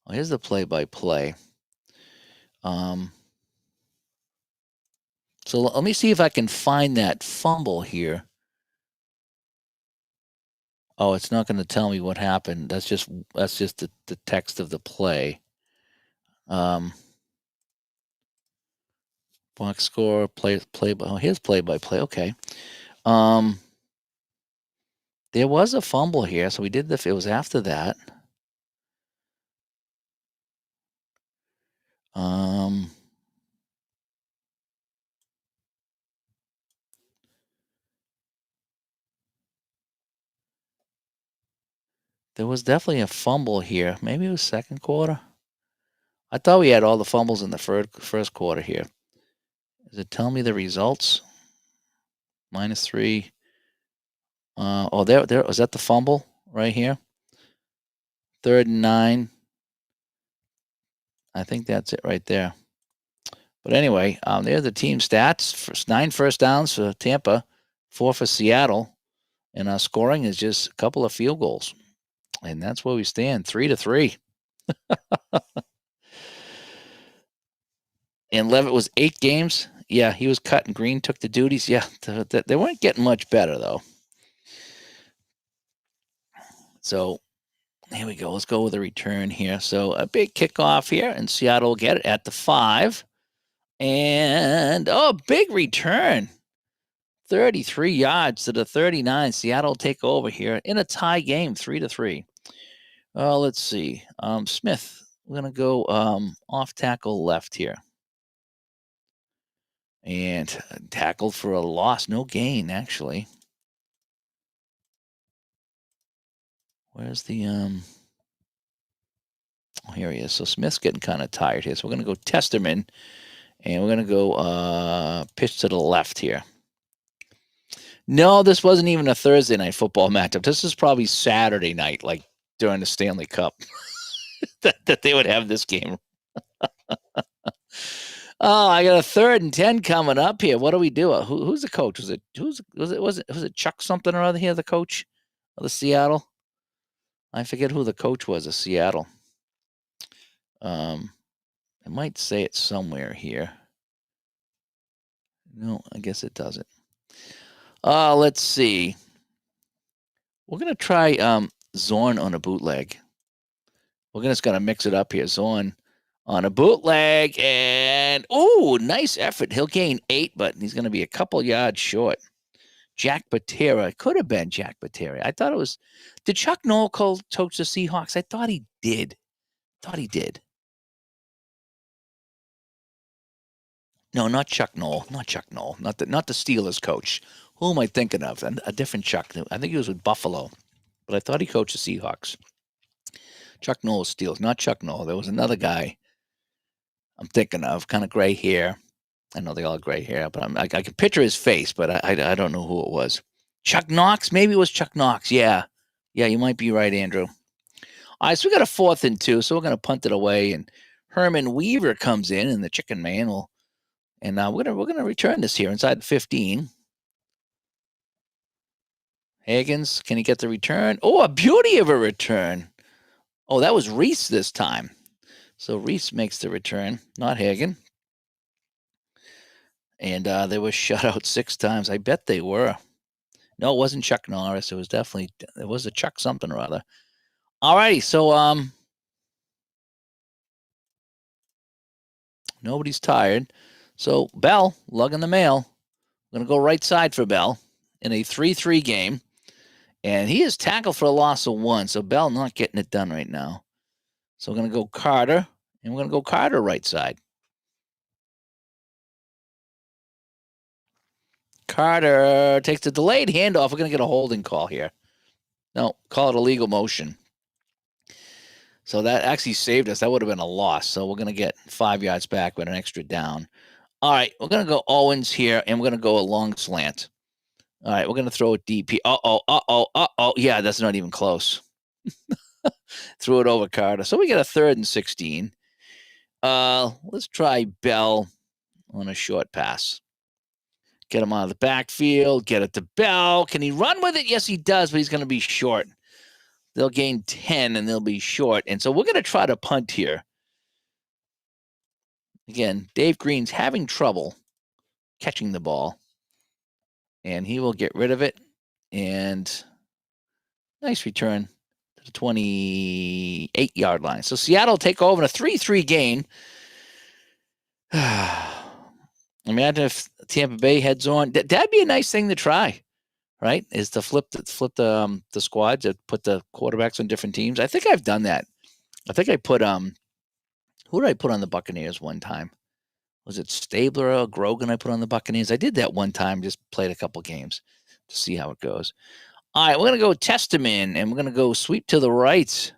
Well, here's the play-by-play. So let me see if I can find that fumble here. Oh, it's not going to tell me what happened. That's just the text of the play. Box score, play. Oh, here's play-by-play. Okay. There was a fumble here, so we did it was after that. There was definitely a fumble here. Maybe it was second quarter. I thought we had all the fumbles in the first quarter here. Does it tell me the results? -3. There was that the fumble right here. 3rd and 9. I think that's it right there. But anyway, there's the team stats. 9 first downs for Tampa, 4 for Seattle, and our scoring is just a couple of field goals, and that's where we stand, 3-3. And Levitt was 8 games. Yeah, he was cut, and Green took the duties. Yeah, they weren't getting much better though. So here we go. Let's go with a return here. So a big kickoff here, and Seattle will get it at the 5. And, big return. 33 yards to the 39. Seattle take over here in a tie game, 3-3. Let's see. Smith, we're going to go off tackle left here. And tackled for a loss. No gain, actually. Where's the... Oh, here he is. So Smith's getting kind of tired here. So we're going to go Testerman. And we're going to go pitch to the left here. No, this wasn't even a Thursday night football matchup. This is probably Saturday night, like during the Stanley Cup, that they would have this game. Oh, I got a 3rd and 10 coming up here. What do we do? Who's the coach? Was it Chuck something or other here, the coach of the Seattle? I forget who the coach was of Seattle. I might say it somewhere here. No, I guess it doesn't. Let's see. We're going to try Zorn on a bootleg. We're just going to mix it up here. Zorn on a bootleg. And, nice effort. He'll gain 8, but he's going to be a couple yards short. Jack Patera. It could have been Jack Patera. I thought it was. Did Chuck Noll coach the Seahawks? I thought he did. No, not Chuck Noll. Not Chuck Noll. Not the Steelers coach. Who am I thinking of? A different Chuck. I think he was with Buffalo, but I thought he coached the Seahawks. Chuck Noll was Steelers, not Chuck Noll. There was another guy I'm thinking of, kind of gray hair. I know they all have gray hair, but I can picture his face, but I don't know who it was. Chuck Knox? Maybe it was Chuck Knox. Yeah, you might be right, Andrew. All right, so we got a 4th and 2, so we're going to punt it away, and Herman Weaver comes in, and the Chicken Man will, and we're gonna return this here inside 15. Higgins, can he get the return? Oh, a beauty of a return. Oh, that was Reese this time. So Reese makes the return, not Hagen. And they were shut out 6 times. I bet they were. No, it wasn't Chuck Norris. It was a Chuck something or other. All righty, so nobody's tired. So Bell, lugging the mail. I'm gonna go right side for Bell in a 3-3 game. And he is tackled for a loss of 1. So Bell not getting it done right now. So we're gonna go Carter, and we're gonna go Carter right side. Carter takes the delayed handoff. We're going to get a holding call here. No, call it a legal motion. So that actually saved us. That would have been a loss. So we're going to get 5 yards back with an extra down. All right, we're going to go Owens here, and we're going to go a long slant. All right, we're going to throw it deep. Uh-oh. Yeah, that's not even close. Threw it over Carter. So we get a 3rd and 16. Let's try Bell on a short pass. Get him out of the backfield. Get it to Bell. Can he run with it? Yes, he does, but he's going to be short. They'll gain 10, and they'll be short. And so we're going to try to punt here. Again, Dave Green's having trouble catching the ball, and he will get rid of it. And nice return to the 28-yard line. So Seattle will take over in a 3-3 game. Imagine if Tampa Bay heads on. That'd be a nice thing to try, right? Is to flip the squads, to put the quarterbacks on different teams. I think I've done that. I think I put who did I put on the Buccaneers one time? Was it Stabler or Grogan I put on the Buccaneers? I did that one time, just played a couple games to see how it goes. All right, we're going to go Testament, and we're going to go sweep to the right.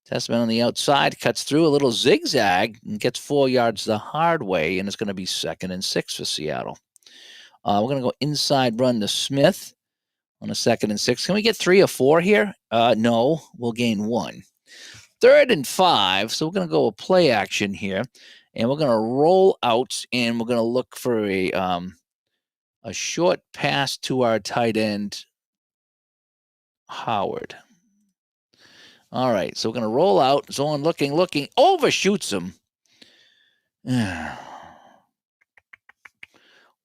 Testament on the outside, cuts through a little zigzag and gets 4 yards the hard way, and it's going to be 2nd and 6 for Seattle. We're going to go inside run to Smith on a 2nd and 6. Can we get 3 or 4 here? No, we'll gain 1. 3rd and 5, so we're going to go a play action here, and we're going to roll out, and we're going to look for a short pass to our tight end, Howard. All right, so we're going to roll out. Zorn looking, overshoots him.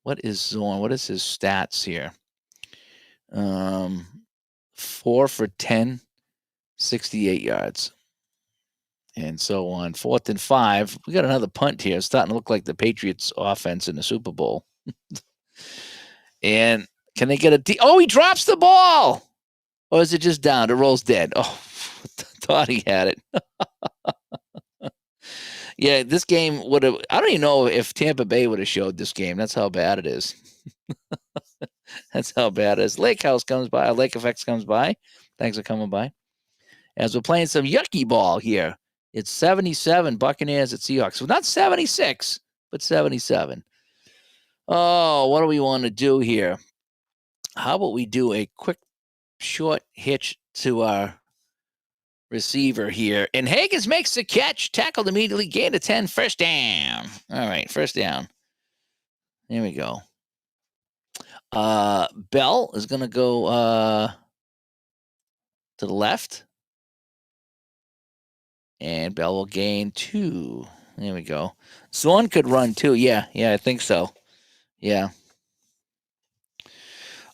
What is Zorn? What is his stats here? 4 for 10, 68 yards. And so on 4th and 5, we got another punt here. It's starting to look like the Patriots offense in the Super Bowl. And can they get a oh, he drops the ball. Or is it just down? It rolls dead. Oh, thought he had it. Yeah, this game would have. I don't even know if Tampa Bay would have showed this game. That's how bad it is. That's how bad it is. Lake House comes by. Lake Effects comes by. Thanks for coming by. As we're playing some yucky ball here. It's 77 Buccaneers at Seahawks. So not 76, but 77. Oh, what do we want to do here? How about we do a quick, short hitch to our receiver here. And Higgins makes the catch, tackled immediately, gained a 10, 1st down. All right, 1st down. There we go. Bell is going to go to the left. And Bell will gain 2. There we go. Zorn could run too. Yeah, I think so. Yeah.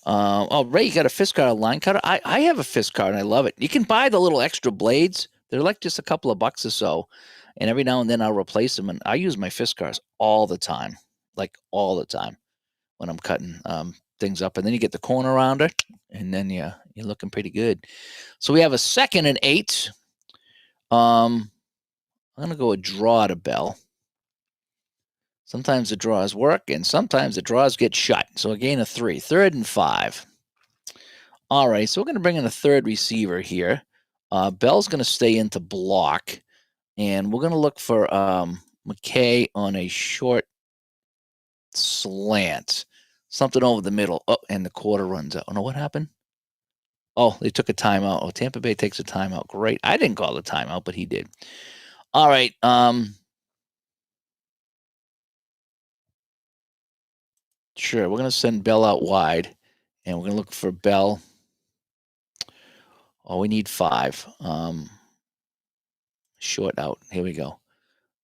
Ray, you got a fist card, a line cutter? I have a fist card, and I love it. You can buy the little extra blades. They're like just a couple of bucks or so. And every now and then I'll replace them. And I use my fist cards all the time, like all the time when I'm cutting things up, and then you get the corner rounder, and then you're looking pretty good. So we have a 2nd and 8. I'm gonna go a draw to Bell. Sometimes the draws work, and sometimes the draws get shut. So a gain of 3. 3rd and 5. All right, so we're going to bring in a third receiver here. Bell's going to stay into block, and we're going to look for McKay on a short slant, something over the middle. Oh, and the quarter runs out. Oh, no, what happened? Oh, they took a timeout. Oh, Tampa Bay takes a timeout. Great. I didn't call the timeout, but he did. All right. Sure, we're going to send Bell out wide, and we're going to look for Bell. Oh, we need 5. Short out. Here we go.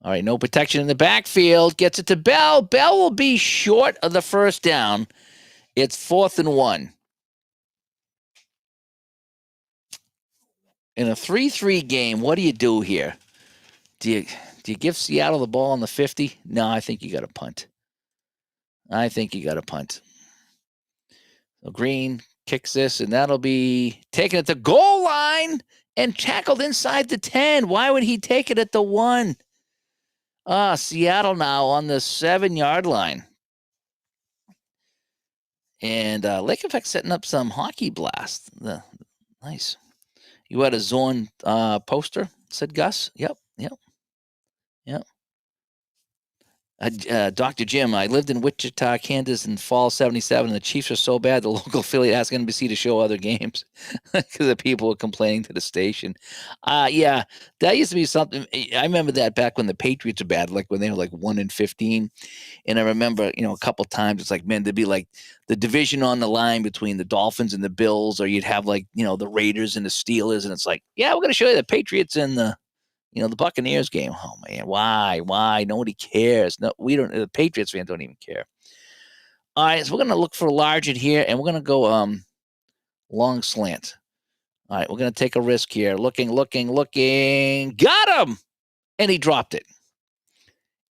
All right, no protection in the backfield. Gets it to Bell. Bell will be short of the first down. It's 4th and 1. In a 3-3 game, what do you do here? Do you give Seattle the ball on the 50? No, I think you got to punt. So Green kicks this, and that'll be taken at the goal line and tackled inside the 10. Why would he take it at the 1? Seattle now on the 7-yard line. And Lake Effect setting up some hockey blast. Nice. You had a zone poster, said Gus. Yep. Dr. Jim, I lived in Wichita, Kansas in fall 77, and the Chiefs were so bad the local affiliate asked NBC to show other games because the people were complaining to the station. Yeah, that used to be something. I remember that back when the Patriots were bad, like when they were like 1-15. And I remember, a couple times it's like, man, there'd be like the division on the line between the Dolphins and the Bills, or you'd have like, the Raiders and the Steelers. And it's like, yeah, we're going to show you the Patriots and the Buccaneers game. Oh man, why? Nobody cares. No, we don't. The Patriots fans don't even care. All right, so we're gonna look for large in here, and we're gonna go long slant. All right, we're gonna take a risk here. Looking. Got him, and he dropped it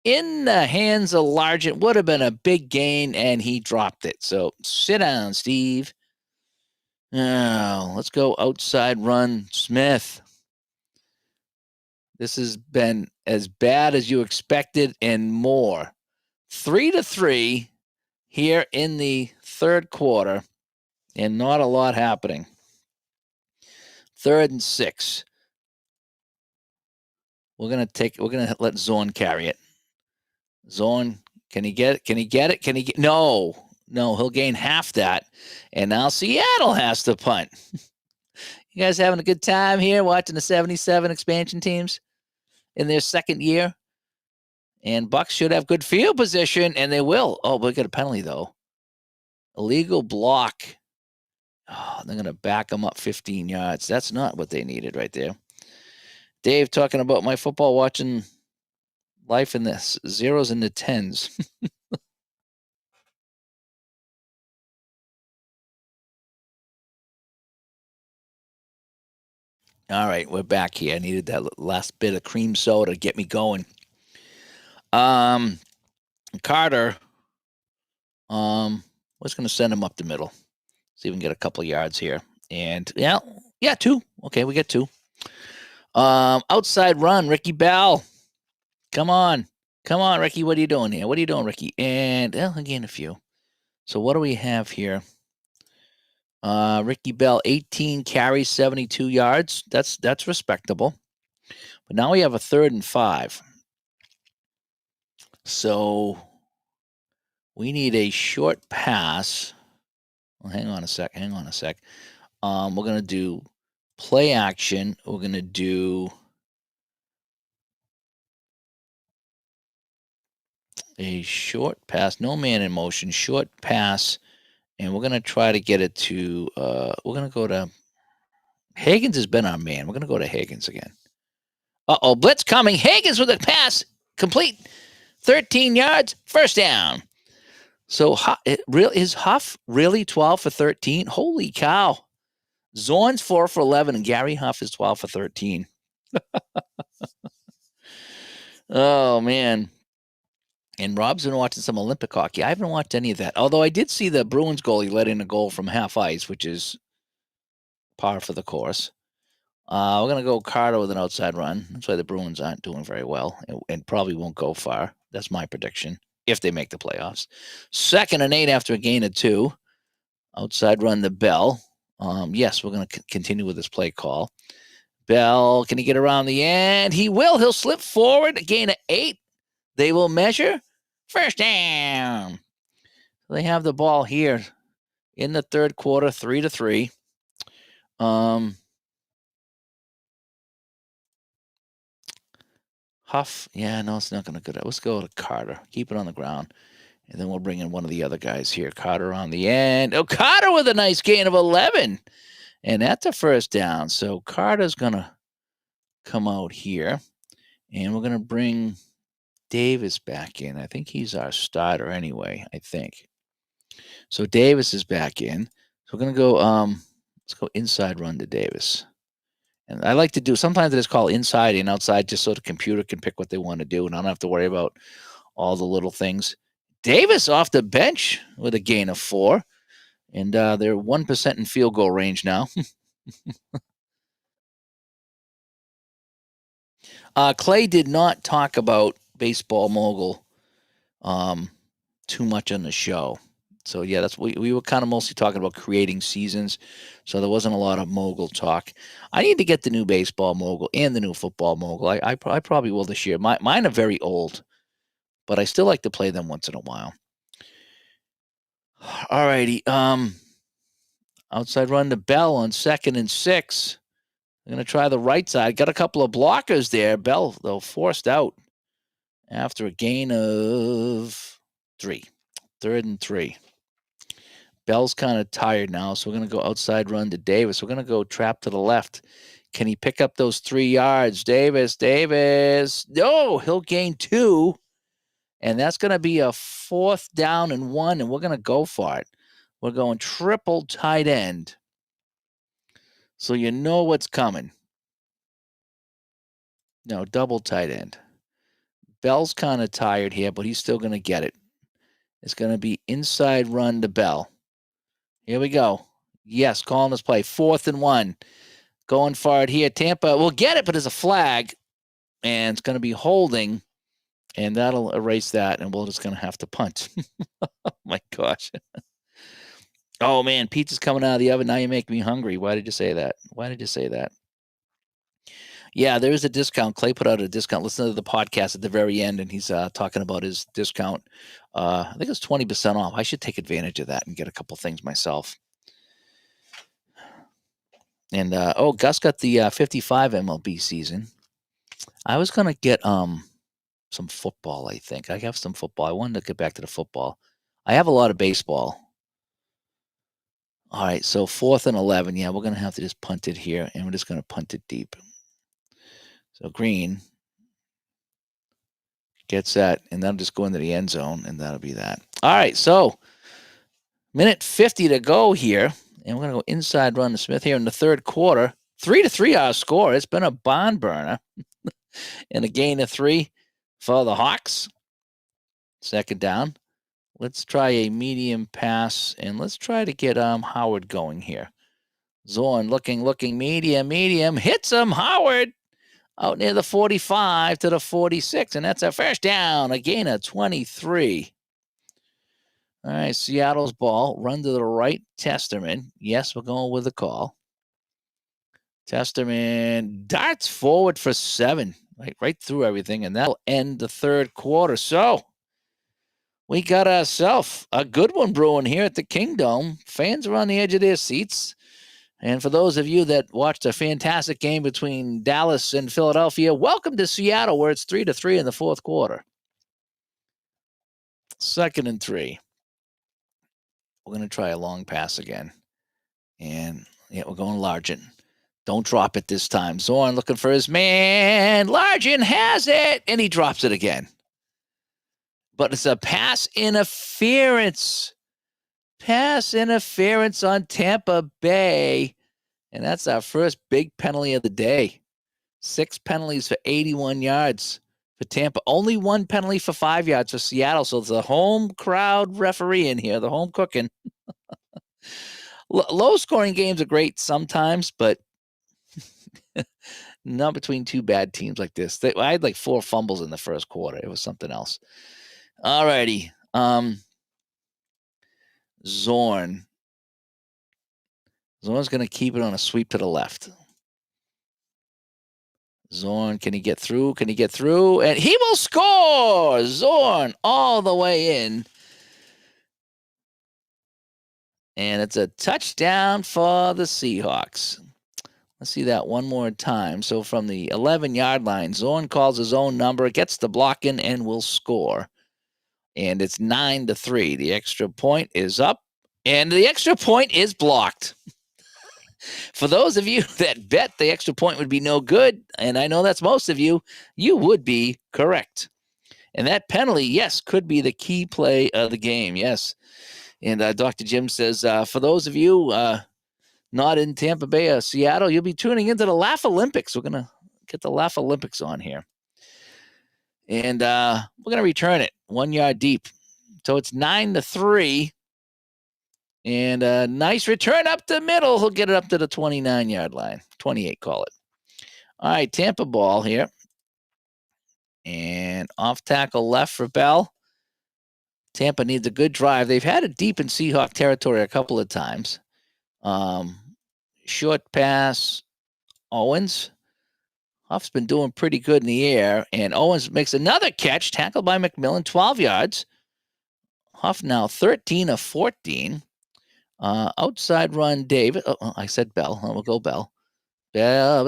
in the hands of large. It would have been a big gain, and he dropped it. So sit down, Steve. Now let's go outside run, Smith. This has been as bad as you expected and more. 3-3 here in the third quarter, and not a lot happening. 3rd and 6. We're gonna let Zorn carry it. Zorn, can he get it? No, he'll gain half that. And now Seattle has to punt. You guys having a good time here watching the 77 expansion teams in their second year? And Bucs should have good field position, and they will. Oh, we got a penalty, though. Illegal block. Oh, they're going to back them up 15 yards. That's not what they needed right there. Dave talking about my football watching life in this. 0s and the 10s. All right, we're back here. I needed that last bit of cream soda to get me going. Carter, was going to send him up the middle. See if we can get a couple yards here. And, yeah, 2. Okay, we get 2. Outside run, Ricky Bell. Come on, Ricky. What are you doing here? Ricky? And again, a few. So what do we have here? Ricky Bell, 18 carries, 72 yards. That's respectable. But now we have a 3rd and 5. So we need a short pass. Well, hang on a sec. We're gonna do play action. We're gonna do a short pass, no man in motion, short pass, and we're going to try to get it to, we're going to go to, Higgins has been our man. We're going to go to Higgins again. Blitz coming. Higgins with a pass, complete, 13 yards, first down. So is Huff really 12 for 13? Holy cow. Zorn's 4 for 11, and Gary Huff is 12 for 13. Oh, man. And Rob's been watching some Olympic hockey. I haven't watched any of that. Although I did see the Bruins goalie let in a goal from half ice, which is par for the course. We're going to go Carter with an outside run. That's why the Bruins aren't doing very well and probably won't go far. That's my prediction if they make the playoffs. 2nd and 8 after a gain of 2. Outside run the Bell. Yes, we're going to continue with this play call. Bell, can he get around the end? He will. He'll slip forward. A gain of 8. They will measure. First down. They have the ball here in the third quarter, 3-3. Huff. Yeah, no, it's not going to go. Let's go to Carter. Keep it on the ground. And then we'll bring in one of the other guys here. Carter on the end. Oh, Carter with a nice gain of 11. And that's a first down. So Carter's going to come out here. And we're going to bring Davis back in. I think he's our starter anyway, I think. So Davis is back in. So we're going to go, let's go inside run to Davis. And I like to do, sometimes I just call inside and outside just so the computer can pick what they want to do and I don't have to worry about all the little things. Davis off the bench with a gain of 4. And they're 1% in field goal range now. Clay did not talk about Baseball Mogul too much on the show. So, yeah, that's we were kind of mostly talking about creating seasons. So there wasn't a lot of Mogul talk. I need to get the new Baseball Mogul and the new Football Mogul. I probably will this year. Mine are very old, but I still like to play them once in a while. All righty. Outside run to Bell on 2nd and 6. I'm going to try the right side. Got a couple of blockers there. Bell, though, forced out after a gain of 3. 3rd and 3. Bell's kind of tired now, so we're going to go outside run to Davis. We're going to go trap to the left. Can he pick up those 3 yards? Davis. No, he'll gain 2. And that's going to be a 4th down and 1, and we're going to go for it. We're going triple tight end. So you know what's coming. No, double tight end. Bell's kind of tired here, but he's still going to get it. It's going to be inside run to Bell. Here we go. Yes, calling this play. 4th and 1. Going for it here. Tampa will get it, but there's a flag. And it's going to be holding. And that'll erase that. And we're just going to have to punt. Oh, my gosh. Oh, man. Pizza's coming out of the oven. Now you make me hungry. Why did you say that? Yeah, there is a discount. Clay put out a discount. Listen to the podcast at the very end, and he's talking about his discount. I think it's 20% off. I should take advantage of that and get a couple things myself. And Gus got the 55 MLB season. I was gonna get some football. I think I have some football. I wanted to get back to the football. I have a lot of baseball. All right, so 4th and 11. Yeah, we're gonna have to just punt it here, and we're just gonna punt it deep. So Green gets that, and that'll just go into the end zone, and that'll be that. All right, so minute 50 to go here, and we're going to go inside run to Smith here in the third quarter. 3-3 our score. It's been a barn burner. And a gain of 3 for the Hawks. 2nd down. Let's try a medium pass, and let's try to get Howard going here. Zorn looking, medium. Hits him, Howard. Out near the 45 to the 46, and that's a first down. A gain of 23. All right, Seattle's ball. Run to the right. Testerman. Yes, we're going with the call. Testerman darts forward for 7. Right through everything, and that'll end the third quarter. So we got ourselves a good one brewing here at the Kingdome. Fans are on the edge of their seats. And for those of you that watched a fantastic game between Dallas and Philadelphia, welcome to Seattle, where it's 3-3 in the fourth quarter. 2nd and 3. We're going to try a long pass again. And, yeah, we're going Largent. Don't drop it this time. Zorn looking for his man. Largent has it, and he drops it again. But it's a pass interference. Pass interference on Tampa Bay. And that's our first big penalty of the day. 6 penalties for 81 yards. for Tampa. Only one penalty for 5 yards for Seattle. So it's a home crowd referee in here, the home cooking. Low scoring games are great sometimes, but not between two bad teams like this. I had like 4 fumbles in the first quarter. It was something else. All righty. Zorn. Zorn's going to keep it on a sweep to the left. Zorn, can he get through? Can he get through? And he will score! Zorn all the way in. And it's a touchdown for the Seahawks. Let's see that one more time. So from the 11-yard line, Zorn calls his own number, gets the block in, and will score. And it's 9-3. The extra point is up, and the extra point is blocked. For those of you that bet the extra point would be no good, and I know that's most of you, you would be correct. And that penalty, yes, could be the key play of the game, yes. And Dr. Jim says, for those of you not in Tampa Bay or Seattle, you'll be tuning into the Laugh Olympics. We're going to get the Laugh Olympics on here. And we're going to return it 1 yard deep. So it's 9-3. And a nice return up the middle. He'll get it up to the 29-yard line. 28, call it. All right, Tampa ball here. And off tackle left for Bell. Tampa needs a good drive. They've had it deep in Seahawk territory a couple of times. Short pass, Owens. Huff's been doing pretty good in the air. And Owens makes another catch, tackled by McMillan, 12 yards. Huff now 13 of 14. Outside run, David. Oh, I said Bell. We'll go Bell. Bell.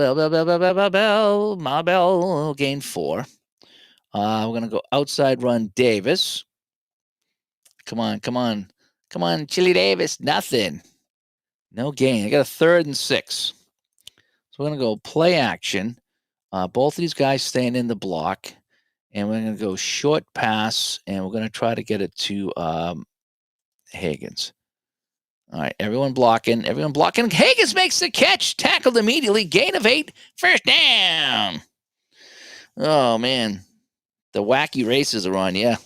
My Bell will gain 4. We're going to go outside run, Davis. Come on. Chili Davis. Nothing. No gain. I got a 3rd and 6. So we're going to go play action. Both of these guys staying in the block. And we're going to go short pass. And we're going to try to get it to Higgins. All right, everyone blocking. Higgins makes the catch, tackled immediately, gain of 8, first down. Oh, man. The wacky races are on, yeah.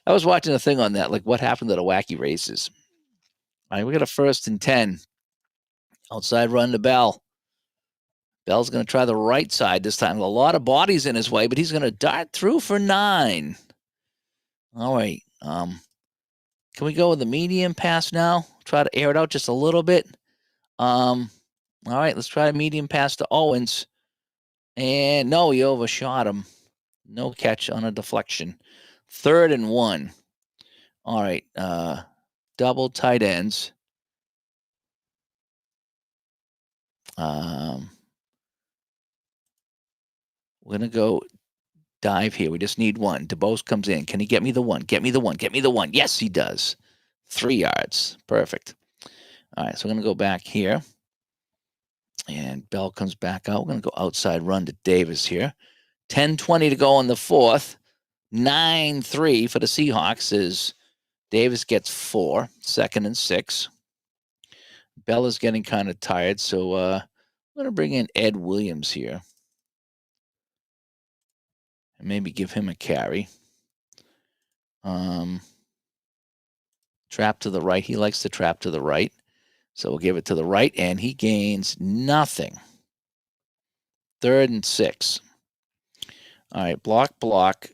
I was watching a thing on that, like what happened to the wacky races. All right, we got a 1st and 10. Outside run to Bell. Bell's going to try the right side this time. A lot of bodies in his way, but he's going to dart through for 9. All right, can we go with the medium pass now? Try to air it out just a little bit. All right, let's try a medium pass to Owens. And no, he overshot him. No catch on a deflection. 3rd and 1. All right, double tight ends. We're going to go dive here. We just need one. DeBose comes in. Can he get me the one? Get me the one. Yes, he does. 3 yards. Perfect. All right, so we're going to go back here. And Bell comes back out. We're going to go outside run to Davis here. 10:20 to go on the 4th. 9-3 for the Seahawks as Davis gets 4. 2nd and 6. Bell is getting kind of tired, so I'm going to bring in Ed Williams here. And maybe give him a carry. Trap to the right. He likes to trap to the right. So we'll give it to the right, and he gains nothing. 3rd and 6. All right, block.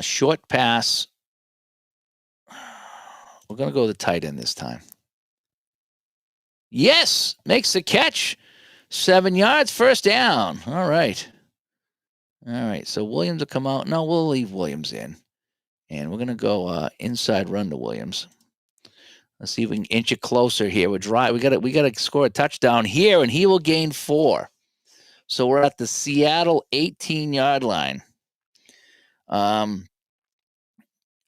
Short pass. We're going to go to the tight end this time. Yes, makes the catch. 7 yards, first down. All right, so Williams will come out. No, we'll leave Williams in. And we're going to go inside run to Williams. Let's see if we can inch it closer here. We're dry. We got to score a touchdown here, and he will gain 4. So we're at the Seattle 18-yard line. Oh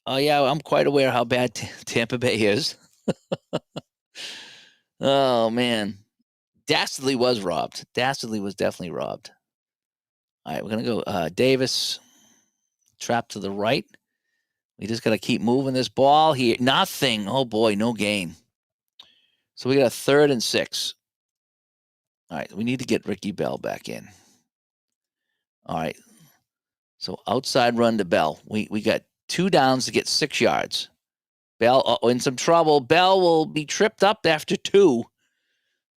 yeah, I'm quite aware how bad Tampa Bay is. Oh man, Dastardly was robbed. Dastardly was definitely robbed. All right, we're gonna go Davis. Trap to the right. We just got to keep moving this ball here. Nothing. Oh, boy, no gain. So we got a 3rd and 6. All right, we need to get Ricky Bell back in. All right. So outside run to Bell. We got 2 downs to get 6 yards. Bell in some trouble. Bell will be tripped up after 2.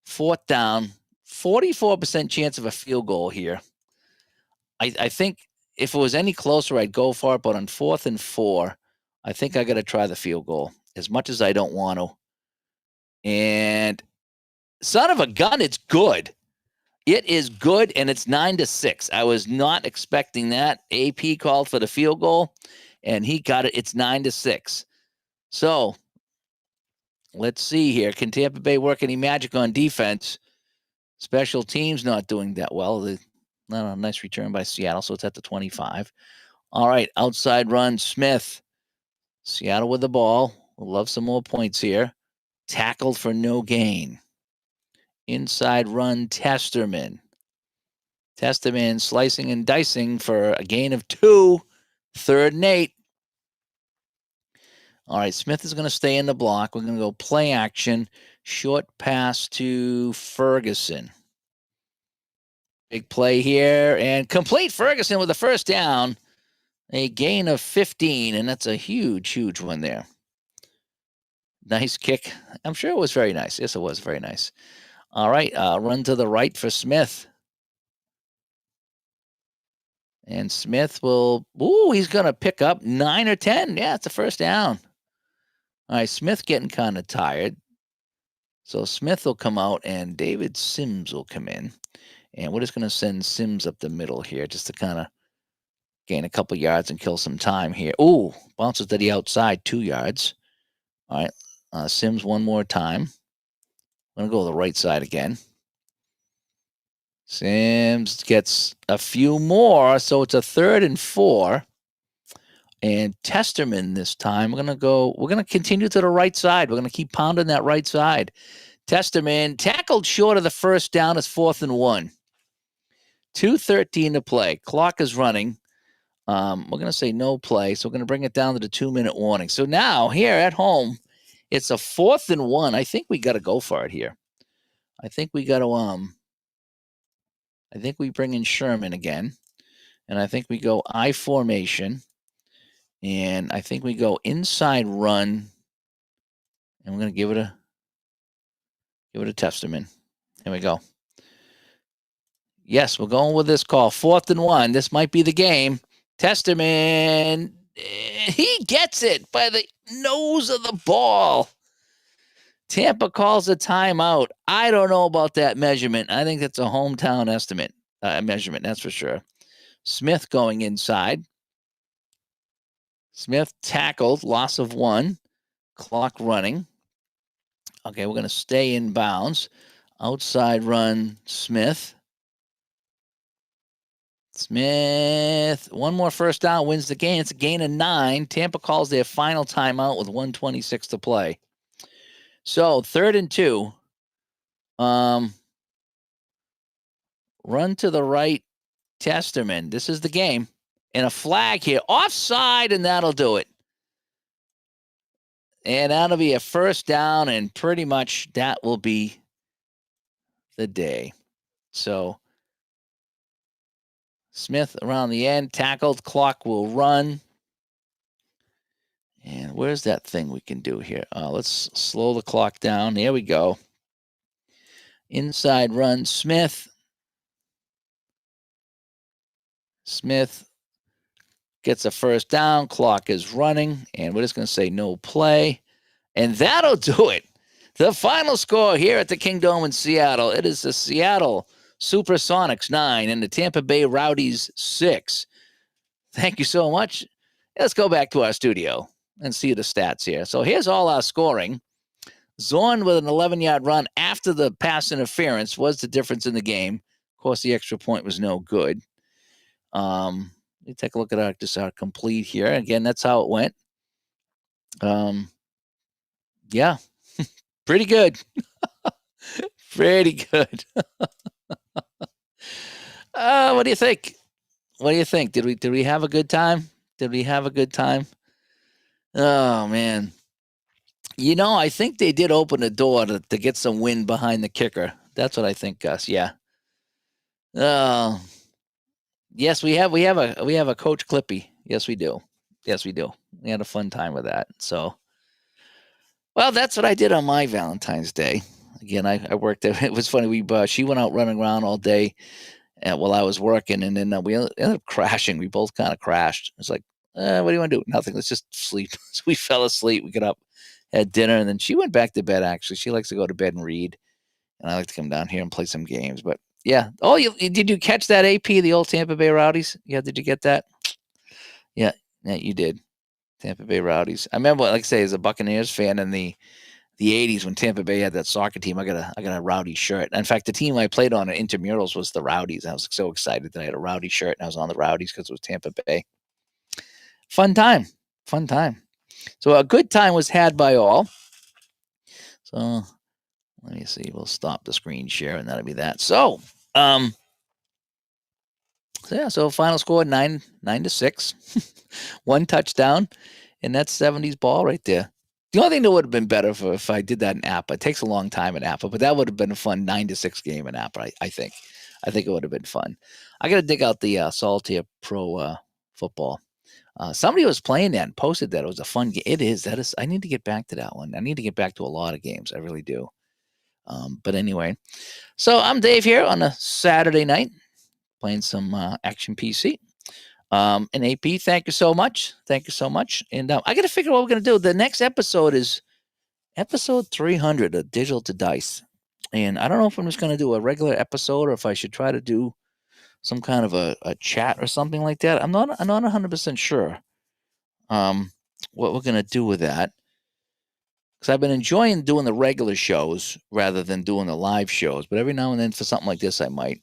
4th down. 44% chance of a field goal here. I think if it was any closer, I'd go for it. But on 4th and 4, I think I got to try the field goal as much as I don't want to. And son of a gun, it's good. It is good, and it's 9-6. I was not expecting that. AP called for the field goal, and he got it. It's 9-6. So let's see here. Can Tampa Bay work any magic on defense? Special teams not doing that well. Nice return by Seattle, so it's at the 25. All right, outside run, Smith. Seattle with the ball. We'll love some more points here. Tackled for no gain. Inside run, Testerman. Testerman slicing and dicing for a gain of 2. 3rd and 8. All right, Smith is going to stay in the block. We're going to go play action. Short pass to Ferguson. Big play here. And complete Ferguson with the first down. A gain of 15, and that's a huge, huge one there. Nice kick. I'm sure it was very nice. Yes, it was very nice. All right, run to the right for Smith. And Smith will, he's going to pick up 9 or 10. Yeah, it's a first down. All right, Smith getting kind of tired. So Smith will come out, and David Sims will come in. And we're just going to send Sims up the middle here just to kind of gain a couple yards and kill some time here. Ooh, bounces to the outside, 2 yards. All right, Sims one more time. I'm going to go to the right side again. Sims gets a few more, so it's a 3rd and 4. And Testerman this time, we're going to continue to the right side. We're going to keep pounding that right side. Testerman tackled short of the first down. It's 4th and 1. 2:13 to play. Clock is running. We're going to say no play, so we're going to bring it down to the 2-minute warning. So now here at home, it's a 4th and 1. I think we got to go for it here. I think we got to I think we bring in Sherman again, and I think we go I formation, and I think we go inside run, and we're going to give it a Testerman. Here we go. Yes, we're going with this call. 4th and 1. This might be the game. Testerman, he gets it by the nose of the ball. Tampa calls a timeout. I don't know about that measurement. I think that's a hometown measurement, that's for sure. Smith going inside. Smith tackled, loss of 1. Clock running. Okay, we're going to stay in bounds. Outside run, Smith. Smith, one more first down, wins the game. It's a gain of 9. Tampa calls their final timeout with 1:26 to play. So 3rd and 2. Run to the right, Testerman. This is the game. And a flag here. Offside, and that'll do it. And that'll be a first down, and pretty much that will be the day. So Smith around the end, tackled, clock will run. And where's that thing we can do here? Let's slow the clock down. There we go. Inside run, Smith. Smith gets a first down. Clock is running. And we're just going to say no play. And that'll do it. The final score here at the Kingdome in Seattle. It is the Seattle Supersonics 9 and the Tampa Bay Rowdies 6. Thank you so much. Let's go back to our studio and see the stats here. So here's all our scoring. Zorn with an 11-yard run after the pass interference was the difference in the game. Of course, the extra point was no good. Let me take a look at our complete here. Again, that's how it went. Yeah, pretty good. Pretty good. What do you think? What do you think? Did we have a good time? Did we have a good time? Oh, man. You know, I think they did open the door to get some wind behind the kicker. That's what I think, Gus. Yeah. Yes, we have a Coach Clippy. Yes, we do. Yes, we do. We had a fun time with that. So, well, that's what I did on my Valentine's Day. Again, I worked. It was funny. She went out running around all day while I was working, and then we ended up crashing. We both kind of crashed. It's like, what do you want to do? Nothing. Let's just sleep. So we fell asleep. We got up, had dinner, and then she went back to bed. Actually, she likes to go to bed and read, and I like to come down here and play some games. But yeah. Oh, did you catch that AP, the old Tampa Bay Rowdies? Yeah, did you get that? Yeah, yeah, you did. Tampa Bay Rowdies. I remember, like I say, as a Buccaneers fan in the '80s when Tampa Bay had that soccer team, I got a Rowdy shirt. In fact, the team I played on at intramurals was the Rowdies. I was so excited that I had a Rowdy shirt and I was on the Rowdies because it was Tampa Bay. Fun time, fun time. So a good time was had by all. So let me see. We'll stop the screen share and that'll be that. Um, so yeah. So final score 9-6, one touchdown, and that's '70s ball right there. The only thing that would have been better if I did that in Appa. It takes a long time in Appa, but that would have been a fun 9-6 game in Appa. I think. I think it would have been fun. I got to dig out the Solitaire Pro football. Somebody was playing that and posted that it was a fun game. It is. That is. I need to get back to that one. I need to get back to a lot of games. I really do. But anyway, so I'm Dave here on a Saturday night playing some Action PC. And AP, thank you so much. Thank you so much. And I got to figure out what we're going to do. The next episode is episode 300 of Digital to Dice. And I don't know if I'm just going to do a regular episode or if I should try to do some kind of a chat or something like that. I'm not 100% sure what we're going to do with that. Because I've been enjoying doing the regular shows rather than doing the live shows. But every now and then for something like this, I might.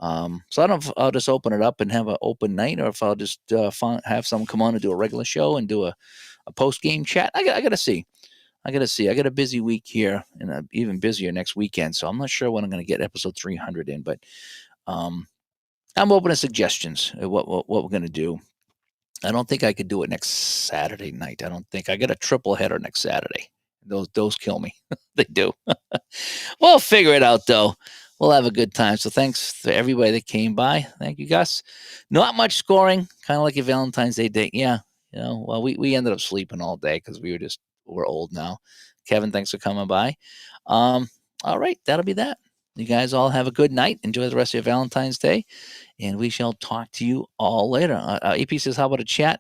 So I don't know if I'll just open it up and have an open night, or if I'll just have someone come on and do a regular show and do a post game chat. I got to see. I got to see. I got a busy week here and an even busier next weekend, so I'm not sure when I'm going to get episode 300 in. But I'm open to suggestions of what we're going to do. I don't think I could do it next Saturday night. I don't think I got a triple header next Saturday. Those kill me. They do. We'll figure it out though. We'll have a good time. So thanks to everybody that came by. Thank you, Gus. Not much scoring, kind of like a Valentine's Day date. Yeah, well, we ended up sleeping all day because we're old now. Kevin, thanks for coming by. All right, that'll be that. You guys all have a good night. Enjoy the rest of your Valentine's Day, and we shall talk to you all later. AP says, "How about a chat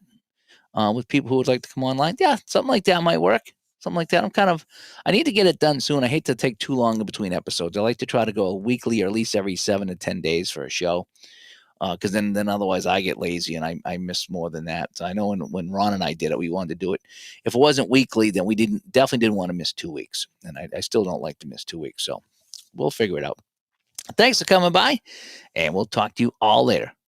with people who would like to come online?" Yeah, something like that might work. Something like that. I need to get it done soon. I hate to take too long in between episodes. I like to try to go weekly or at least every 7 to 10 days for a show. Because then otherwise I get lazy and I miss more than that. So I know when Ron and I did it, we wanted to do it. If it wasn't weekly, then we definitely didn't want to miss 2 weeks. And I still don't like to miss 2 weeks. So we'll figure it out. Thanks for coming by, and we'll talk to you all later.